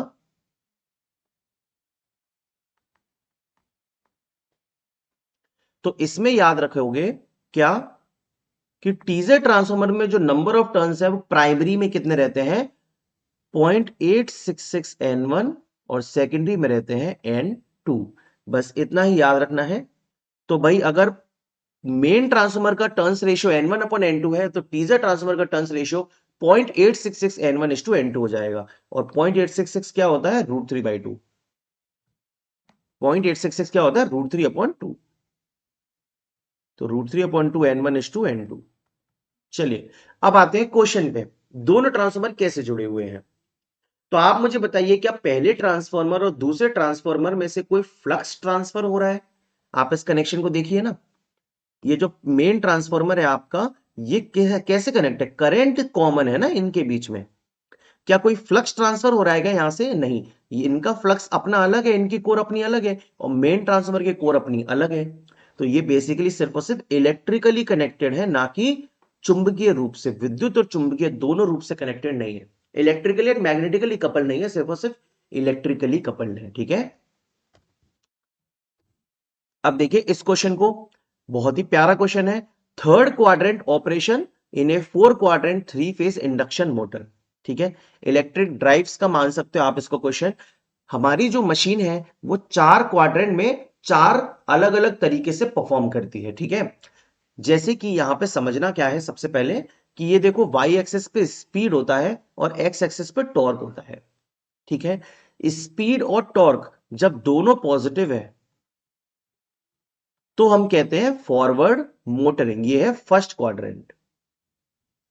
तो इसमें याद रखोगे क्या, कि टीजर ट्रांसफार्मर में जो नंबर ऑफ टर्न्स है वो प्राइमरी में कितने रहते हैं? 0.866 N1, और सेकेंडरी में रहते हैं N2। बस इतना ही याद रखना है। तो भाई अगर मेन ट्रांसफार्मर का turns ratio N1 upon N2 है, तो टीजर ट्रांसफार्मर का टर्न्स रेशियो 0.866 N1 इस टू N2 हो जाएगा, और 0.866 क्या होता है? √3/2। 0.866 क्या होता है, √3/2। तो √3/2 N1:N2। चलिए अब आते हैं क्वेश्चन पे, दोनों ट्रांसफार्मर कैसे जुड़े हुए हैं। तो आप मुझे बताइए, क्या पहले ट्रांसफार्मर और दूसरे ट्रांसफार्मर में से कोई फ्लक्स ट्रांसफर हो रहा है? आप इस कनेक्शन को देखिए ना, ये जो मेन ट्रांसफार्मर है आपका, ये कैसे कनेक्ट है, करंट कॉमन है ना इनके बीच में, क्या कोई फ्लक्स ट्रांसफर हो रहा है क्या यहां से? नहीं, ये इनका फ्लक्स अपना अलग है, इनकी कोर अपनी अलग है, और मेन ट्रांसफार्मर की कोर अपनी अलग है। तो ये बेसिकली सिर्फ और सिर्फ इलेक्ट्रिकली कनेक्टेड है, ना कि चुंबकीय रूप से, विद्युत और चुंबकीय दोनों रूप से कनेक्टेड नहीं है। इलेक्ट्रिकली एंड मैग्नेटिकली कपल नहीं है, सिर्फ और सिर्फ इलेक्ट्रिकली कपल्ड है। ठीक है, अब देखिए इस क्वेश्चन को, बहुत ही प्यारा क्वेश्चन है। Third quadrant operation in A 4 quadrant 3 phase induction motor. ठीक है, इलेक्ट्रिक ड्राइव्स का मान सकते हो आप इसको क्वेश्चन। हमारी जो मशीन है वो 4 क्वाड्रेंट में 4 अलग अलग तरीके से परफॉर्म करती है। ठीक है, जैसे कि यहां पे समझना क्या है सबसे पहले, कि ये देखो वाई एक्सेस पे स्पीड होता है और एक्स एक्सेस पे टॉर्क होता है। ठीक है, स्पीड और टॉर्क जब दोनों पॉजिटिव है तो हम कहते हैं फॉरवर्ड मोटरिंग। ये है फर्स्ट क्वाड्रेंट,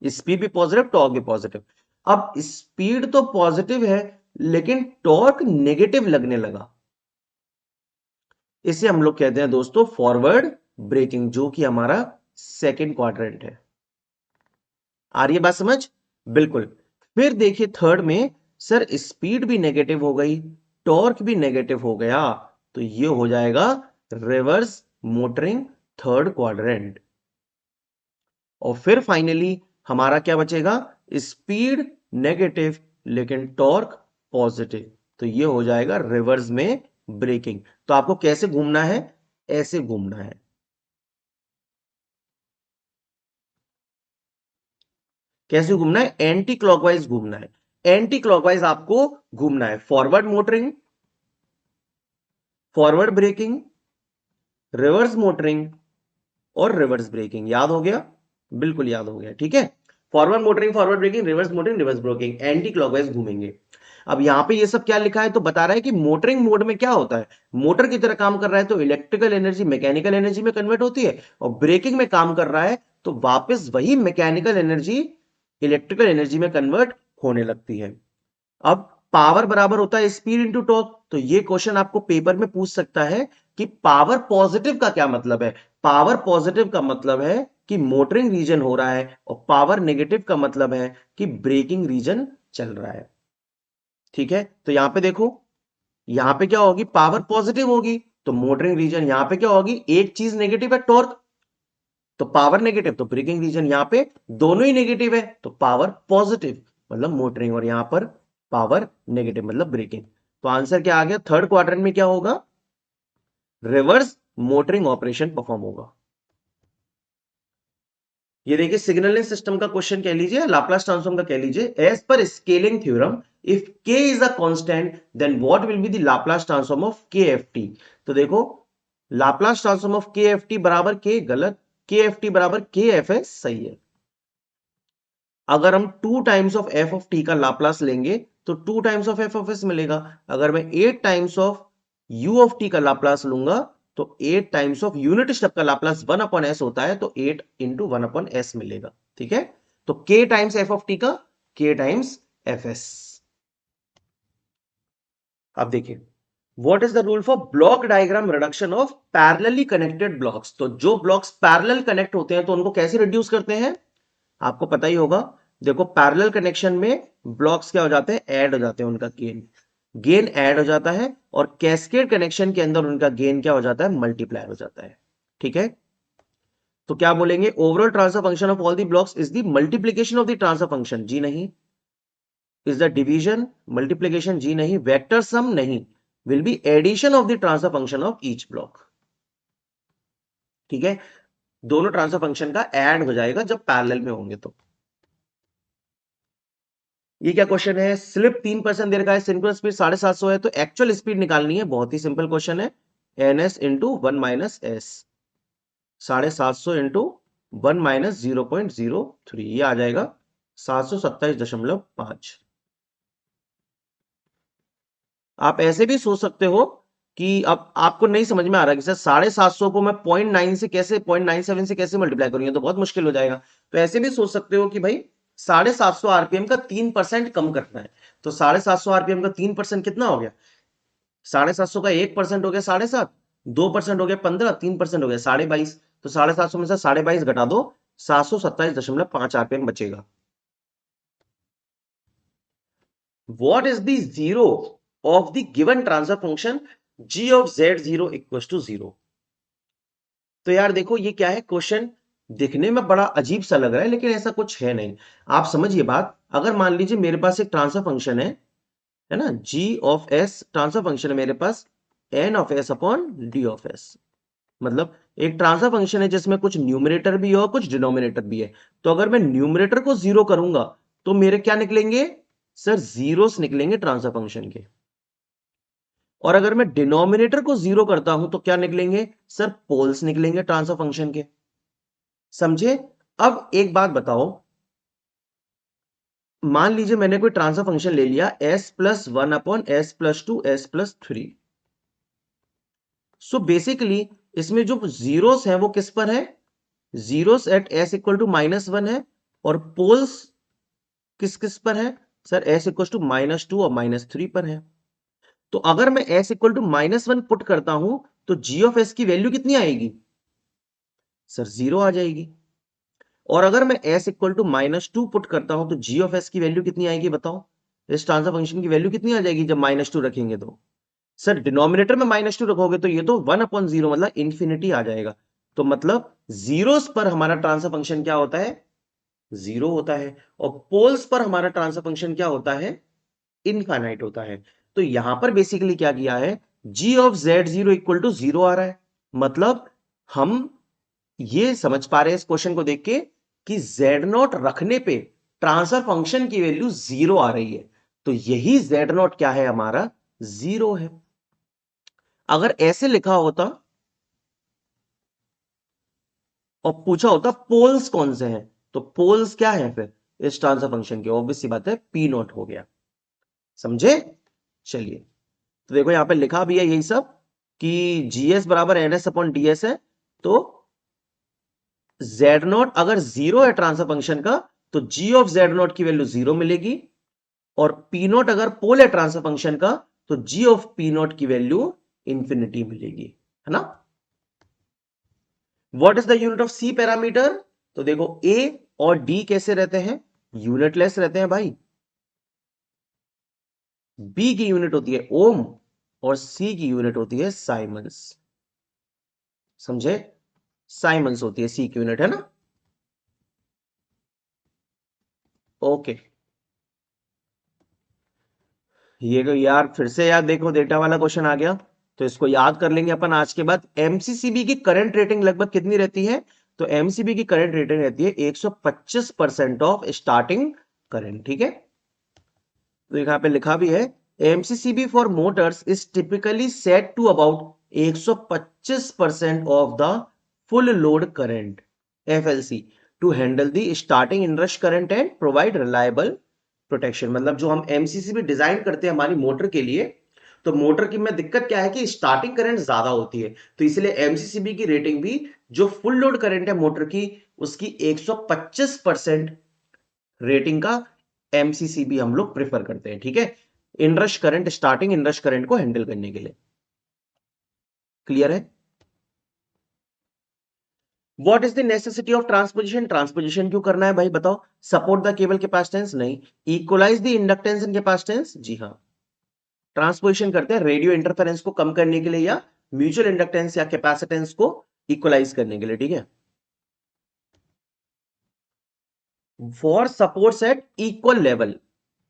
स्पीड भी पॉजिटिव, टॉर्क भी पॉजिटिव। अब स्पीड तो पॉजिटिव है लेकिन टॉर्क नेगेटिव लगने लगा, इसे हम लोग कहते हैं दोस्तों फॉरवर्ड ब्रेकिंग, जो कि हमारा सेकंड क्वाड्रेंट है। आ रही है बात समझ? बिल्कुल। फिर देखिए थर्ड में, सर स्पीड भी नेगेटिव हो गई, टॉर्क भी नेगेटिव हो गया, तो ये हो जाएगा रिवर्स मोटरिंग, थर्ड क्वाड्रेंट। और फिर फाइनली हमारा क्या बचेगा, स्पीड नेगेटिव लेकिन टॉर्क पॉजिटिव, तो ये हो जाएगा रिवर्स में ब्रेकिंग। तो आपको कैसे घूमना है, ऐसे घूमना है। कैसे घूमना है, एंटी क्लॉकवाइज घूमना है। एंटी क्लॉकवाइज आपको घूमना है, forward motoring, forward braking, reverse motoring और रिवर्स ब्रेकिंग। याद हो गया? बिल्कुल याद हो गया। ठीक है, forward motoring, forward braking, reverse motoring, reverse braking, anti clockwise घूमेंगे। अब यहां पे ये सब क्या लिखा है, तो बता रहा है कि मोटरिंग मोड में क्या होता है, मोटर की तरह काम कर रहा है तो इलेक्ट्रिकल एनर्जी मैकेनिकल एनर्जी में कन्वर्ट होती है, और ब्रेकिंग में काम कर रहा है तो वापस वही मैकेनिकल एनर्जी इलेक्ट्रिकल एनर्जी में कन्वर्ट होने लगती है। अब पावर बराबर होता है स्पीड इंटू टॉर्क, तो ये क्वेश्चन आपको पेपर में पूछ सकता है कि पावर पॉजिटिव का क्या मतलब है। पावर पॉजिटिव का मतलब है कि मोटरिंग रीजन हो रहा है, और पावर नेगेटिव का मतलब है कि ब्रेकिंग रीजन चल रहा है। ठीक है, तो यहां पे देखो, यहां पे क्या होगी, पावर पॉजिटिव होगी, तो मोटरिंग रीजन यहां पे क्या होगी, एक चीज नेगेटिव है टॉर्क, तो पावर नेगेटिव, तो ब्रेकिंग रीजन यहां पे दोनों ही नेगेटिव है, तो पावर पॉजिटिव मतलब मोटरिंग, और यहां पर पावर नेगेटिव मतलब ब्रेकिंग। तो आंसर क्या आ गया, थर्ड क्वाड्रेंट में क्या होगा, रिवर्स मोटरिंग ऑपरेशन परफॉर्म होगा। ये देखिए सिग्नलिंग सिस्टम का क्वेश्चन कह लीजिए, लाप्लास ट्रांसफॉर्म का कह लीजिए। As per scaling theorem, if k is a constant then what will be the Laplace transform of kft। तो देखो, लाप्लास ट्रांसफॉर्म ऑफ kft बराबर k गलत, kft बराबर kfs सही है। अगर हम 2 times of F of T का लाप्लास लेंगे तो 2 times of F of S मिलेगा। अगर मैं 8 times of you of T का लाप्लास लूंगा तो 8 टाइम्स ऑफ यूनिट स्टेप का लाप्लास 1 अपॉन एस होता है, तो 8 इंटू 1 अपॉन एस मिलेगा। ठीक है, तो के टाइम्स एफ ऑफ टी का के टाइम्स एफ एस। अब देखिए, what is the rule for block diagram reduction of parallelly connected blocks. तो जो ब्लॉक्स पैरेलल कनेक्ट होते हैं तो उनको कैसे रिड्यूस करते हैं, आपको पता ही होगा। देखो पैरेलल कनेक्शन में ब्लॉक्स क्या हो जाते हैं, ऐड हो जाते हैं, उनका गेन गेन ऐड हो जाता है, और कैस्केड कनेक्शन के अंदर उनका गेन क्या हो जाता है, मल्टीप्लाई हो जाता है। ठीक है, तो क्या बोलेंगे, overall transfer function of all the blocks is the multiplication of the transfer function, जी नहीं। इज द डिवीजन मल्टीप्लीकेशन, जी नहीं। वेक्टर सम, नहीं। Will be addition of the transfer function of each block. ठीक है, दोनों ट्रांसफर फंक्शन का add हो जाएगा जब पैरेलल में होंगे तो। ये क्या क्वेश्चन है, स्लिप 3% दे रखा है, सिंक्रोनस स्पीड 750 है, तो एक्चुअल स्पीड निकालनी है। बहुत ही सिंपल क्वेश्चन है, ns into 1 minus S, 750 into 1 minus 0.03, ये आ जाएगा 727.5। आप ऐसे भी सोच सकते हो कि अब आपको नहीं समझ में आ रहा कि सर 750 को मैं 0.9 से कैसे 0.97 से कैसे मल्टीप्लाई करूंगा, तो बहुत मुश्किल हो जाएगा। तो ऐसे भी सोच सकते हो कि भाई 750 आरपीएम का 3% कम करना है। तो 750 आरपीएम का 3% कितना हो गया? 750 का 1% हो गया 7.5, 2% हो गया 15, 3% हो गया 22.5। तो 750 में से 22.5 घटा दो, 727.5 आरपीएम बचेगा। What is the zero of the given transfer function g of z0 equals to 0? तो यार देखो ये क्या है क्वेश्चन, दिखने में बड़ा अजीब सा लग रहा है लेकिन ऐसा कुछ है नहीं। आप समझिए बात, अगर मान लीजिए मेरे पास एक ट्रांसफर फंक्शन है ना, g of s transfer function है मेरे पास n of s upon d of s। मतलब एक ट्रांसफर फंक्शन है जिसमें कुछ न्यूमरेटर भी है और कुछ डिनोमिनेटर भी है। तो अगर मैं न्यूमरेटर को जीरो करूंगा तो मेरे क्या निकलेंगे सर? जीरोस निकलेंगे ट्रांसफर फंक्शन के। और अगर मैं डिनोमिनेटर को जीरो करता हूं तो क्या निकलेंगे सर? पोल्स निकलेंगे ट्रांसफर फंक्शन के। समझे? अब एक बात बताओ, मान लीजिए मैंने कोई ट्रांसफर फंक्शन ले लिया s plus one upon S plus two S plus three. So basically इसमें जो जीरोस है वो किस पर है? Zeros at S equal to minus one है। और पोल्स किस किस पर है sir? S equal to minus two और माइनस थ्री पर है। तो अगर मैं S equal to minus one put करता हूं तो जी ऑफ एस की वैल्यू कितनी आएगी सर? जीरो आ जाएगी। और अगर मैं s equal to minus two put करता हूं तो g ऑफ s की वैल्यू कितनी आएगी बताओ? इस ट्रांसफर फंक्शन की वैल्यू कितनी आ जाएगी जब माइनस टू रखेंगे तो? सर डिनोमिनेटर में माइनस टू रखोगे तो ये तो वन अपॉन जीरो मतलब इंफिनिटी आ जाएगा। तो मतलब जीरोस पर हमारा ट्रांसफर फंक्शन क्या होता है? जीरो होता है। और पोल्स पर हमारा ट्रांसफर फंक्शन क्या होता है? इनफाइनाइट होता है। तो यहां पर बेसिकली क्या किया है, g of z0 equal to zero आ रहा है। मतलब हम ये समझ पा रहे हैं इस क्वेश्चन को देख के कि z नॉट रखने पे ट्रांसफर फंक्शन की वैल्यू जीरो आ रही है। तो यही z नॉट क्या है हमारा? जीरो है। अगर ऐसे लिखा होता और पूछा होता पोल्स कौन से हैं, तो पोल्स क्या है फिर इस ट्रांसफर फंक्शन के? ऑब्वियस सी बात है पी नॉट हो गया। समझे? चलिए, तो देखो यहां पे लिखा भी है यही सब कि जीएस बराबर एनएस अपॉन डीएस है। तो जेड नॉट अगर जीरो है ट्रांसफर फंक्शन का तो जी ऑफ जेड नॉट की वैल्यू जीरो मिलेगी। और पी नॉट अगर पोल है ट्रांसफर फंक्शन का तो जी ऑफ पी नॉट की वैल्यू इंफिनिटी मिलेगी, है ना? What is the unit of C parameter? तो देखो ए और डी कैसे रहते हैं? यूनिटलेस रहते हैं भाई। बी की यूनिट होती है ओम और सी की यूनिट होती है साइमंस। समझे? साइमंस होती है सी की यूनिट, है ना? ओके। ये यार फिर से यार देखो डेटा वाला क्वेश्चन आ गया। तो इसको याद कर लेंगे अपन आज के बाद। एमसीसीबी की करंट रेटिंग लगभग कितनी रहती है? तो एमसीबी की करंट रेटिंग रहती है 125% ऑफ स्टार्टिंग करंट। ठीक है, तो यहां पे लिखा भी है MCCB for motors is typically set to about 125% of the full load current FLC to handle the starting inrush current and provide reliable protection. मतलब जो हम एमसीसीबी डिजाइन करते हैं हमारी मोटर के लिए, तो मोटर की में दिक्कत क्या है कि स्टार्टिंग करंट ज्यादा होती है। तो इसलिए एमसीसीबी की रेटिंग भी जो फुल लोड करंट है मोटर की उसकी 125% रेटिंग का एमसीसीबी हम लोग प्रेफर करते हैं। ठीक है, inrush current, starting inrush current को हैंडल करने के लिए। क्लियर है? What is the necessity of transposition? Transposition क्यों करना है भाई बताओ? Support the cable capacitance? नहीं। Equalise the inductance and capacitance? जी हां। ट्रांसपोजिशन करते हैं रेडियो इंटरफेरेंस को कम करने के लिए या म्यूचुअल इंडक्टेंस या कैपेसिटेंस को इक्वलाइज करने के लिए। ठीक है, for supports at equal level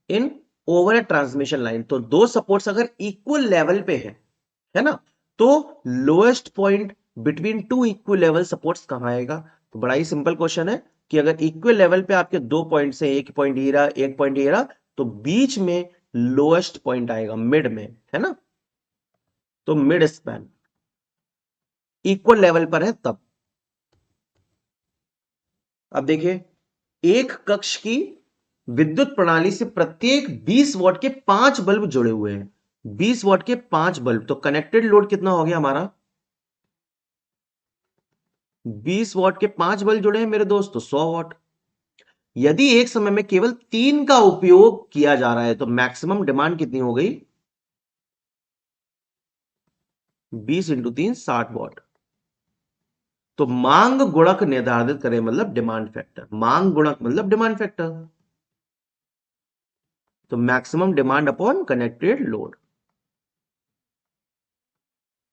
in over a transmission line. तो दो सपोर्ट्स अगर इक्वल लेवल पे है ना, तो lowest point between two equal level supports कहां आएगा? तो बड़ा ही सिंपल क्वेश्चन है कि अगर इक्वल लेवल पे आपके दो पॉइंट से, एक पॉइंट ये रहा एक पॉइंट ये रहा, तो बीच में लोएस्ट पॉइंट आएगा मिड में, है ना? तो मिड स्पैन इक्वल लेवल पर है तब। अब देखिए, एक कक्ष की विद्युत प्रणाली से प्रत्येक 20 वॉट के 5 बल्ब जुड़े हुए हैं। 20 वॉट के 5 बल्ब, तो कनेक्टेड लोड कितना हो गया हमारा? 20 वॉट के 5 बल्ब जुड़े हैं मेरे दोस्त, तो 100 वॉट। यदि एक समय में केवल 3 का उपयोग किया जा रहा है तो मैक्सिमम डिमांड कितनी हो गई? 20 इंटू 3 60 वॉट। तो मांग गुणक निर्धारित करें, मतलब डिमांड फैक्टर। मांग गुणक मतलब डिमांड फैक्टर। तो maximum demand upon connected load.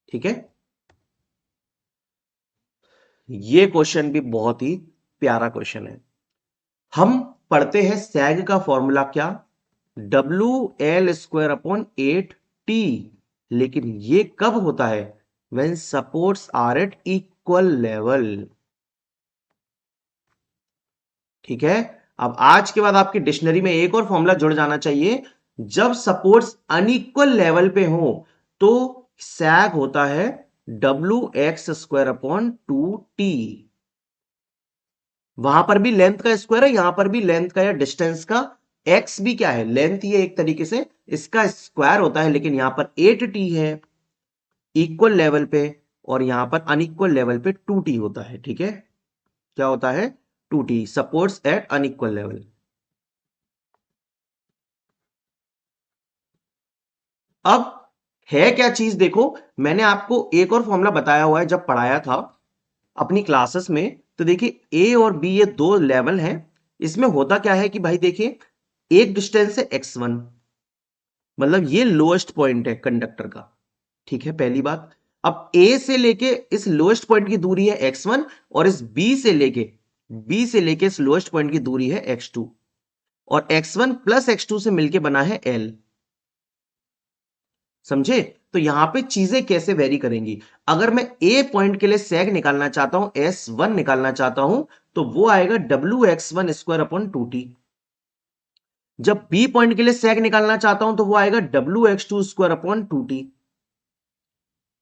ठीक है, ये क्वेश्चन भी बहुत ही प्यारा क्वेश्चन है। हम पढ़ते हैं सैग का फॉर्मूला क्या? WL² upon 8T। लेकिन ये कब होता है? When supports are at equal level. ठीक है, अब आज के बाद आपकी डिक्शनरी में एक और फॉर्मूला जुड़ जाना चाहिए। जब सपोर्ट्स अनइक्वल लेवल पे हो तो सैग होता है WX² अपॉन 2T। वहां पर भी लेंथ का स्क्वायर है, यहां पर भी लेंथ का या डिस्टेंस का। एक्स भी क्या है? लेंथ ही है एक तरीके से, इसका स्क्वायर होता है। लेकिन यहां पर 8T है इक्वल लेवल पे, और यहां पर अनइक्वल लेवल पे 2T होता है। ठीक है, क्या होता है? 2T, supports eight unequal level. अब है क्या चीज, देखो मैंने आपको एक और फॉर्मूला बताया हुआ है जब पढ़ाया था अपनी क्लासेस में। तो देखिए ए और बी ये दो लेवल हैं। इसमें होता क्या है कि भाई देखिए, एक डिस्टेंस है x1, मतलब ये लोएस्ट पॉइंट है कंडक्टर का। ठीक है, पहली बात। अब ए से लेके इस लोएस्ट पॉइंट की दूरी है x1, और इस बी से लेके इस लोएस्ट पॉइंट की दूरी है x2, और x1 प्लस x2 से मिलके बना है l। समझे? तो यहां पे चीजें कैसे वेरी करेंगी? अगर मैं ए पॉइंट के लिए सेग निकालना चाहता हूं, S1 निकालना चाहता हूं, तो वो आएगा WX1² अपॉन 2T। जब बी पॉइंट के लिए सेग निकालना चाहता हूं तो वो आएगा WX2² अपॉन 2T।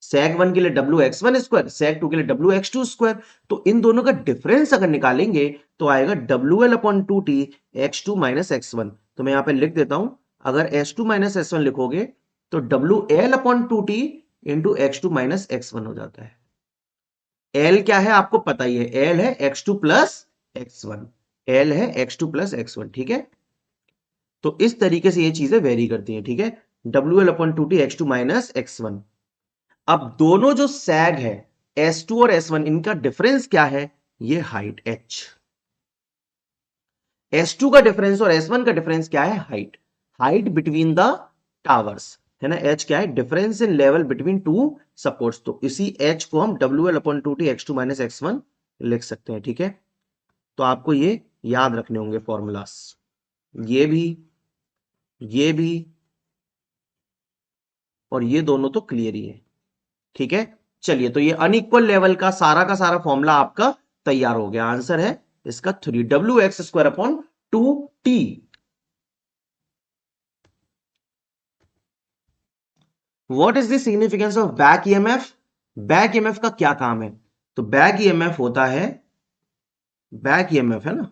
सेग 1 के लिए WX1², सेग 2 के लिए WX2²। तो इन दोनों का डिफरेंस अगर निकालेंगे तो आएगा WL upon 2T X2 minus X1। तो मैं यहां पे लिख देता हूं, अगर S2 माइनस S1 लिखोगे तो WL upon 2T into X2 minus X1 हो जाता है। L क्या है आपको पता ही है, L है X2 प्लस X1। L है X2 प्लस X1। ठीक है, तो इस तरीके से ये चीजें वेरी करती हैं। ठीक है, WL upon 2T X2 minus X1। अब दोनों जो सैग है S2 और S1, इनका डिफरेंस क्या है? ये हाइट h। S2 का डिफरेंस और S1 का डिफरेंस क्या है? Height. Height between the towers है ना। h क्या है? Difference in level between two supports. तो इसी h को हम WL upon 2T X2 minus X1 लिख सकते हैं। ठीक है, तो आपको ये याद रखने होंगे फॉर्मूलास, ये भी और ये दोनों तो क्लियर ही है। ठीक है, चलिए, तो ये अनइक्वल लेवल का सारा फॉर्मूला आपका तैयार हो गया। आंसर है इसका 3, WX² upon 2T। What is the significance of back EMF? Back EMF का क्या काम है? तो बैक ईएमएफ होता है, बैक ईएमएफ है ना,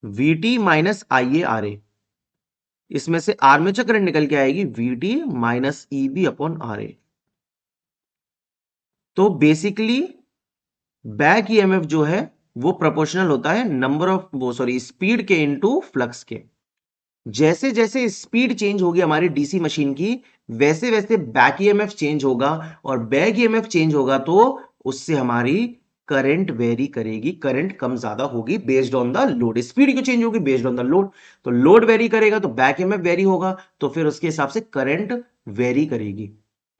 VT माइनस IA RA। इसमें से आर्मेचर करंट निकल के आएगी VT minus EB upon RA। तो बेसिकली बैक ईएमएफ जो है वो प्रोपोर्शनल होता है नंबर ऑफ, वो सॉरी, स्पीड के इनटू फ्लक्स के। जैसे जैसे स्पीड चेंज होगी हमारी डीसी मशीन की, वैसे वैसे बैक ईएमएफ चेंज होगा, और बैक ईएमएफ चेंज होगा तो उससे हमारी करंट वेरी करेगी, करंट कम ज्यादा होगी based on the load. Speed क्यों चेंज होगी? Based on the load. तो लोड वेरी करेगा तो बैक ईएमएफ वेरी होगा, तो फिर उसके हिसाब से करंट वेरी करेगी।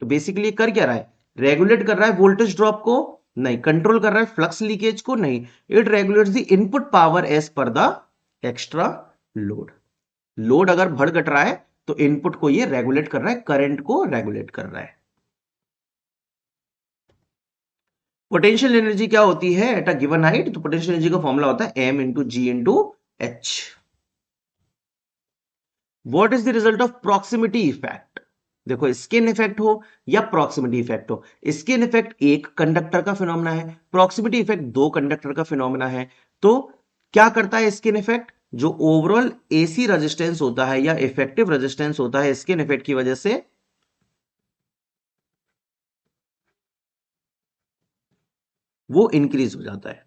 तो बेसिकली कर क्या रहा है? रेगुलेट कर रहा है वोल्टेज ड्रॉप को? नहीं। कंट्रोल कर रहा है फ्लक्स लीकेज को? नहीं। It regulates the input power as per the extra load. Load अगर बढ़ घट रहा है तो इनपुट को ये रेगुलेट कर रहा है, करंट को रेगुलेट कर रहा है। पोटेंशियल एनर्जी क्या होती है एट अ गिवन हाइट? तो पोटेंशियल एनर्जी का फॉर्मूला होता है M into G into H। What is the result of proximity effect? देखो, स्किन इफेक्ट हो या प्रॉक्सिमिटी इफेक्ट हो, स्किन इफेक्ट एक कंडक्टर का फिनोमेना है, प्रॉक्सिमिटी इफेक्ट दो कंडक्टर का फिनोमेना है। तो क्या करता है स्किन इफेक्ट? जो ओवरऑल एसी रेजिस्टेंस होता है या इफेक्टिव रेजिस्टेंस होता है स्किन इफेक्ट की वजह से वो इंक्रीज हो जाता है।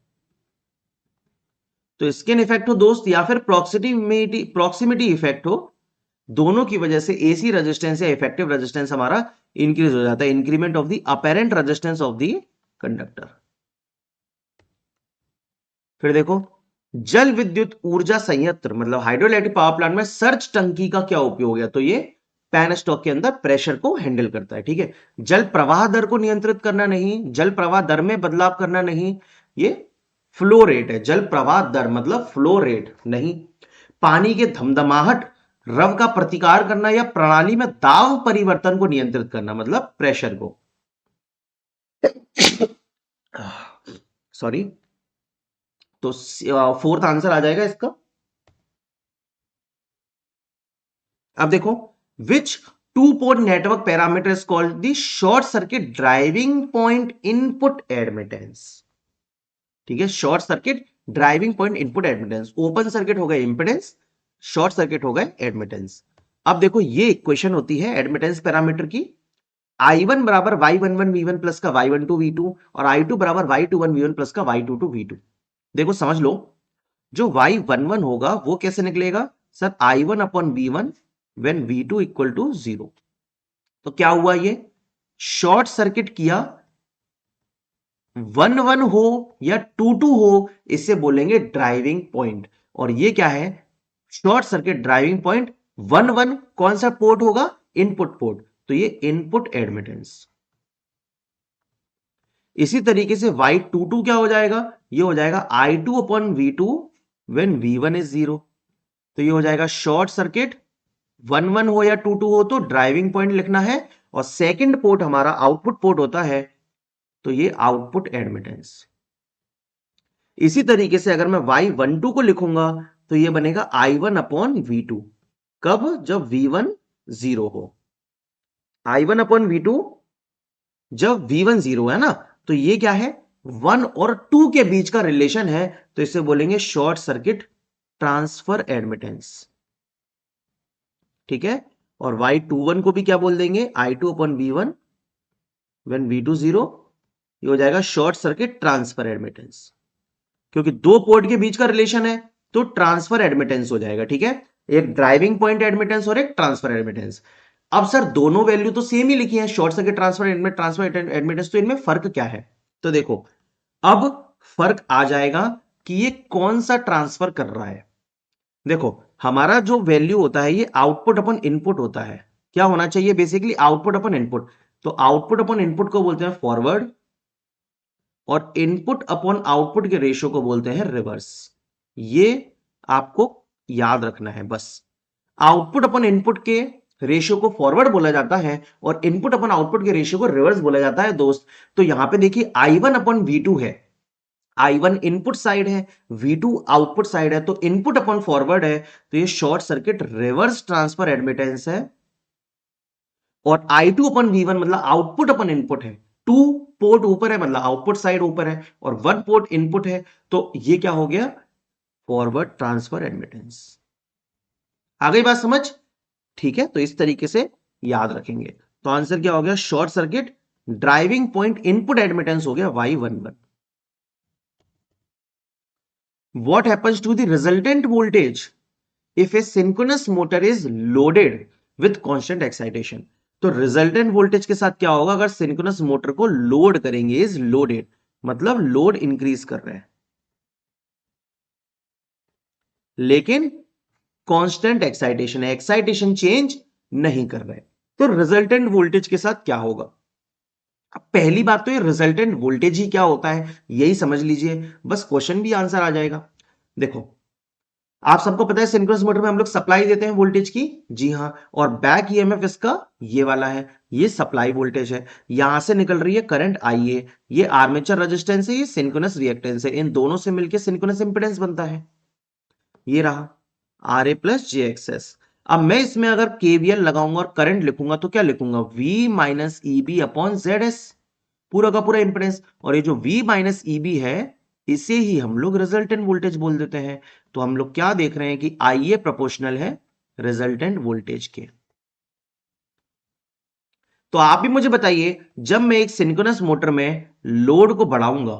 तो स्किन इफेक्ट हो दोस्त या फिर प्रॉक्सिमिटी इफेक्ट हो, दोनों की वजह से एसी रेजिस्टेंस या इफेक्टिव रेजिस्टेंस हमारा इंक्रीज हो जाता है, increment of the apparent resistance of the conductor. फिर देखो, जल विद्युत ऊर्जा संयंत्र मतलब हाइड्रोइलेक्ट्रिक पावर प्लांट में सर्ज टंकी का क्या उपयोग है? तो ये पेनस्टॉक के अंदर प्रेशर को हैंडल करता है। ठीक है, जल प्रवाह दर को नियंत्रित करना नहीं, जल प्रवाह दर में बदलाव करना नहीं, ये फ्लो रेट है। जल प्रवाह दर मतलब फ्लो रेट नहीं। पानी के धमधमाहट रव का प्रतिकार करना या प्रणाली में दाब परिवर्तन को नियंत्रित करना मतलब प्रेशर को। सॉरी, तो फोर्थ आंसर आ जाएगा इसका। अब देखो, which two port network parameter is called the short circuit driving point input admittance. ठीक है, short circuit driving point input admittance. Open circuit हो गए इंपिडेंस, शॉर्ट सर्किट हो गए एडमिटेंस। अब देखो, ये इक्वेशन होती है एडमिटेंस पैरामीटर की। I1 बराबर y11 v1 प्लस का y12 v2 और I2 बराबर y21 v1 प्लस का y22 v2। देखो समझ लो, जो y11 होगा वो कैसे निकलेगा सर? I1 upon v1 when v2 equal to 0। तो क्या हुआ, ये शॉर्ट सर्किट किया, 1-1 हो या 2-2 हो, इसे बोलेंगे ड्राइविंग पॉइंट। और ये क्या है? Short circuit driving point. 1-1 कौन सा पोर्ट होगा? इनपुट पोर्ट, तो ये इनपुट एडमिटेंस। इसी तरीके से y22 क्या हो जाएगा? ये हो जाएगा I2 upon v2 when v1 is 0। तो ये हो जाएगा शॉर्ट सर्किट, 1-1 हो या 2-2 हो तो ड्राइविंग पॉइंट लिखना है, और सेकंड पोर्ट हमारा आउटपुट पोर्ट होता है, तो ये आउटपुट एडमिटेंस। इसी तरीके से अगर मैं y12 को लिखूंगा तो ये बनेगा I1 अपॉन v2। कब? जब v1 0 हो। I1 अपॉन v2 जब v1 0 है ना, तो ये क्या है? 1 और 2 के बीच का रिलेशन है, तो इसे बोलेंगे शॉर्ट सर्किट ट्रांसफर एडमिटेंस। ठीक है, और y21 को भी क्या बोल देंगे? I2 upon v1 when v2 0। ये हो जाएगा शॉर्ट सर्किट ट्रांसफर एडमिटेंस, क्योंकि दो पोर्ट के बीच का रिलेशन है तो ट्रांसफर एडमिटेंस हो जाएगा। ठीक है, एक ड्राइविंग पॉइंट एडमिटेंस और एक ट्रांसफर एडमिटेंस। अब सर दोनों वैल्यू तो सेम ही लिखी है, शॉर्ट सर्किट ट्रांसफर एडमिटेंस, तो इनमें फर्क क्या है? तो देखो, अब फर्क आ जाएगा कि ये कौन सा ट्रांसफर कर रहा है। देखो, हमारा जो वैल्यू होता है ये आउटपुट अपन इनपुट होता है। क्या होना चाहिए? बेसिकली आउटपुट अपन इनपुट। तो आउटपुट अपन इनपुट को बोलते हैं फॉरवर्ड, और इनपुट अपॉन आउटपुट के रेशियो को बोलते हैं रिवर्स। ये आपको याद रखना है बस। आउटपुट अपॉन इनपुट के रेशियो को फॉरवर्ड बोला जाता है और इनपुट अपॉन आउटपुट के रेशियो को रिवर्स बोला जाता है दोस्त। तो यहां पे देखिए I1 अपॉन V2 है, I1 इनपुट साइड है, V2 आउटपुट साइड है, तो इनपुट अपॉन फॉरवर्ड है, तो ये short circuit reverse transfer admittance है। और I2 अपॉन V1 मतलब आउटपुट अपॉन इनपुट है। 2 पोर्ट ऊपर है मतलब आउटपुट साइड ऊपर है, और 1 पोर्ट इनपुट है, तो ये क्या हो गया? Forward transfer admittance. आ गई बात समझ? ठीक है, तो इस तरीके से याद रखेंगे। तो आंसर क्या हो गया? Short circuit driving point input admittance हो गया y11। What happens to the resultant voltage if a synchronous motor is loaded with constant excitation? तो रिजल्टेंट वोल्टेज के साथ क्या होगा अगर सिंक्रोनस मोटर को लोड करेंगे? इज लोडेड मतलब लोड इंक्रीज कर रहे हैं, लेकिन कांस्टेंट एक्साइटेशन है, एक्साइटेशन चेंज नहीं कर रहे, तो रिजल्टेंट वोल्टेज के साथ क्या होगा? अब पहली बात तो ये रिजल्टेंट वोल्टेज ही क्या होता है यही समझ लीजिए, बस क्वेश्चन भी आंसर आ जाएगा। देखो, आप सबको पता है सिंक्रोनस मोटर में हम लोग सप्लाई देते हैं वोल्टेज की, जी हाँ, और बैक ईएमएफ इसका ये वाला है, ये सप्लाई वोल्टेज है। यहां से निकल रही है करंट IA, ये आर्मेचर रेजिस्टेंस है, ये सिंक्रोनस रिएक्टेंस है, इन दोनों से मिलकर सिंक्रोनस इंपेडेंस बनता है, ये रहा RA प्लस JXS। अब मैं इसमें अगर KVL लगाऊंगा और करंट लिखूंगा तो क्या लिखूंगा? V minus EB upon ZS, पूरा का पूरा इंपेडेंस। और ये जो V माइनस EB है इसे ही हम लोग रिजल्टेंट वोल्टेज बोल देते हैं। तो हम लोग क्या देख रहे हैं कि IA प्रोपोर्शनल है रिजल्टेंट वोल्टेज के। तो आप भी मुझे बताइए, जब मैं एक सिंक्रोनस मोटर में लोड को बढ़ाऊंगा,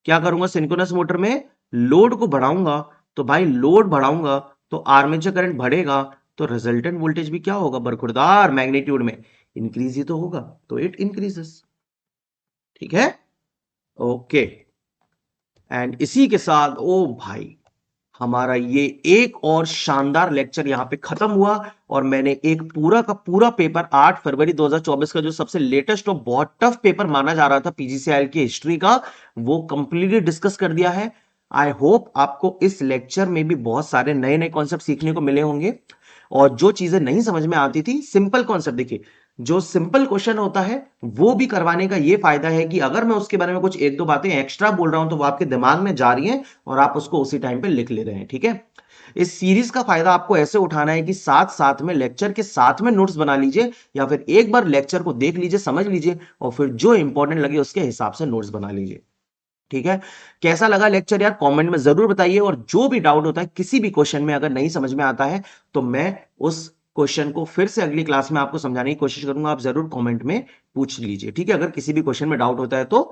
क्या करूंगा, सिंक्रोनस मोटर में लोड को बढ़ाऊंगा, तो भाई लोड बढ़ाऊंगा तो आर्मेचर करंट बढ़ेगा, तो रिजल्टेंट वोल्टेज भी क्या होगा, बरखुरदार मैग्नीट्यूड में इंक्रीज ही तो होगा, तो इट इंक्रीजेस। ठीक है, ओके। एंड इसी के साथ ओ भाई, हमारा ये एक और शानदार लेक्चर यहां पे खत्म हुआ, और मैंने एक पूरा का पूरा पेपर 8 फरवरी 2024 का, जो सबसे लेटेस्ट और बहुत टफ पेपर माना जा रहा था पीजीसीएल की हिस्ट्री का, वो कंप्लीटली डिस्कस कर दिया है। आई होप आपको इस लेक्चर में भी बहुत सारे नए नए कॉन्सेप्ट सीखने को मिले होंगे, और जो चीजें नहीं समझ में आती थी, सिंपल कॉन्सेप्ट देखिए, जो सिंपल क्वेश्चन होता है वो भी करवाने का ये फायदा है कि अगर मैं उसके बारे में कुछ एक दो बातें एक्स्ट्रा बोल रहा हूं तो वो आपके दिमाग में जा रही हैं और आप उसको उसी टाइम पे लिख ले रहे हैं। ठीक है, इस सीरीज का फायदा आपको ऐसे उठाना है कि साथ साथ में लेक्चर के साथ में नोट्स बना लीजिए, या फिर एक बार लेक्चर को देख लीजिए, समझ लीजिए, और फिर जो इंपॉर्टेंट लगे उसके हिसाब से नोट्स बना लीजिए। ठीक है, कैसा लगा लेक्चर यार, कमेंट में जरूर बताइए, और जो भी डाउट होता है किसी भी क्वेश्चन में अगर नहीं समझ में आता है तो मैं उस क्वेश्चन को फिर से अगली क्लास में आपको समझाने की कोशिश करूंगा, आप जरूर कमेंट में पूछ लीजिए। ठीक है, अगर किसी भी क्वेश्चन में डाउट होता है तो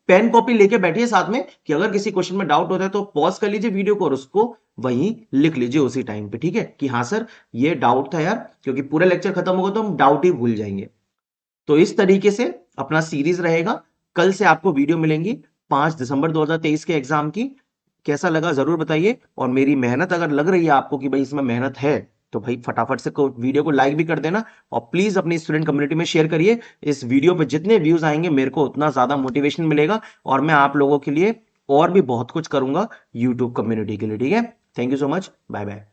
पेन कॉपी लेके बैठिए साथ में, कि अगर किसी क्वेश्चन में डाउट होता है तो पॉज कर लीजिए वीडियो को और उसको वहीं लिख लीजिए उसी टाइम पे। ठीक है, कि हाँ सर ये डाउट था यार, क्योंकि पूरा लेक्चर खत्म होगा तो हम डाउट ही भूल जाएंगे। तो इस तरीके से अपना सीरीज रहेगा। कल से आपको वीडियो मिलेंगी 5 दिसंबर 2023 के एग्जाम की। कैसा लगा जरूर बताइए, और मेरी मेहनत अगर लग रही है आपको कि भाई इसमें मेहनत है, तो भाई फटाफट से वीडियो को लाइक भी कर देना, और प्लीज अपनी स्टूडेंट कम्युनिटी में शेयर करिए। इस वीडियो पे जितने व्यूज आएंगे मेरे को उतना ज्यादा मोटिवेशन मिलेगा, और मैं आप लोगों के लिए और भी बहुत कुछ करूंगा यूट्यूब कम्युनिटी के लिए। ठीक है, thank you so much, bye bye.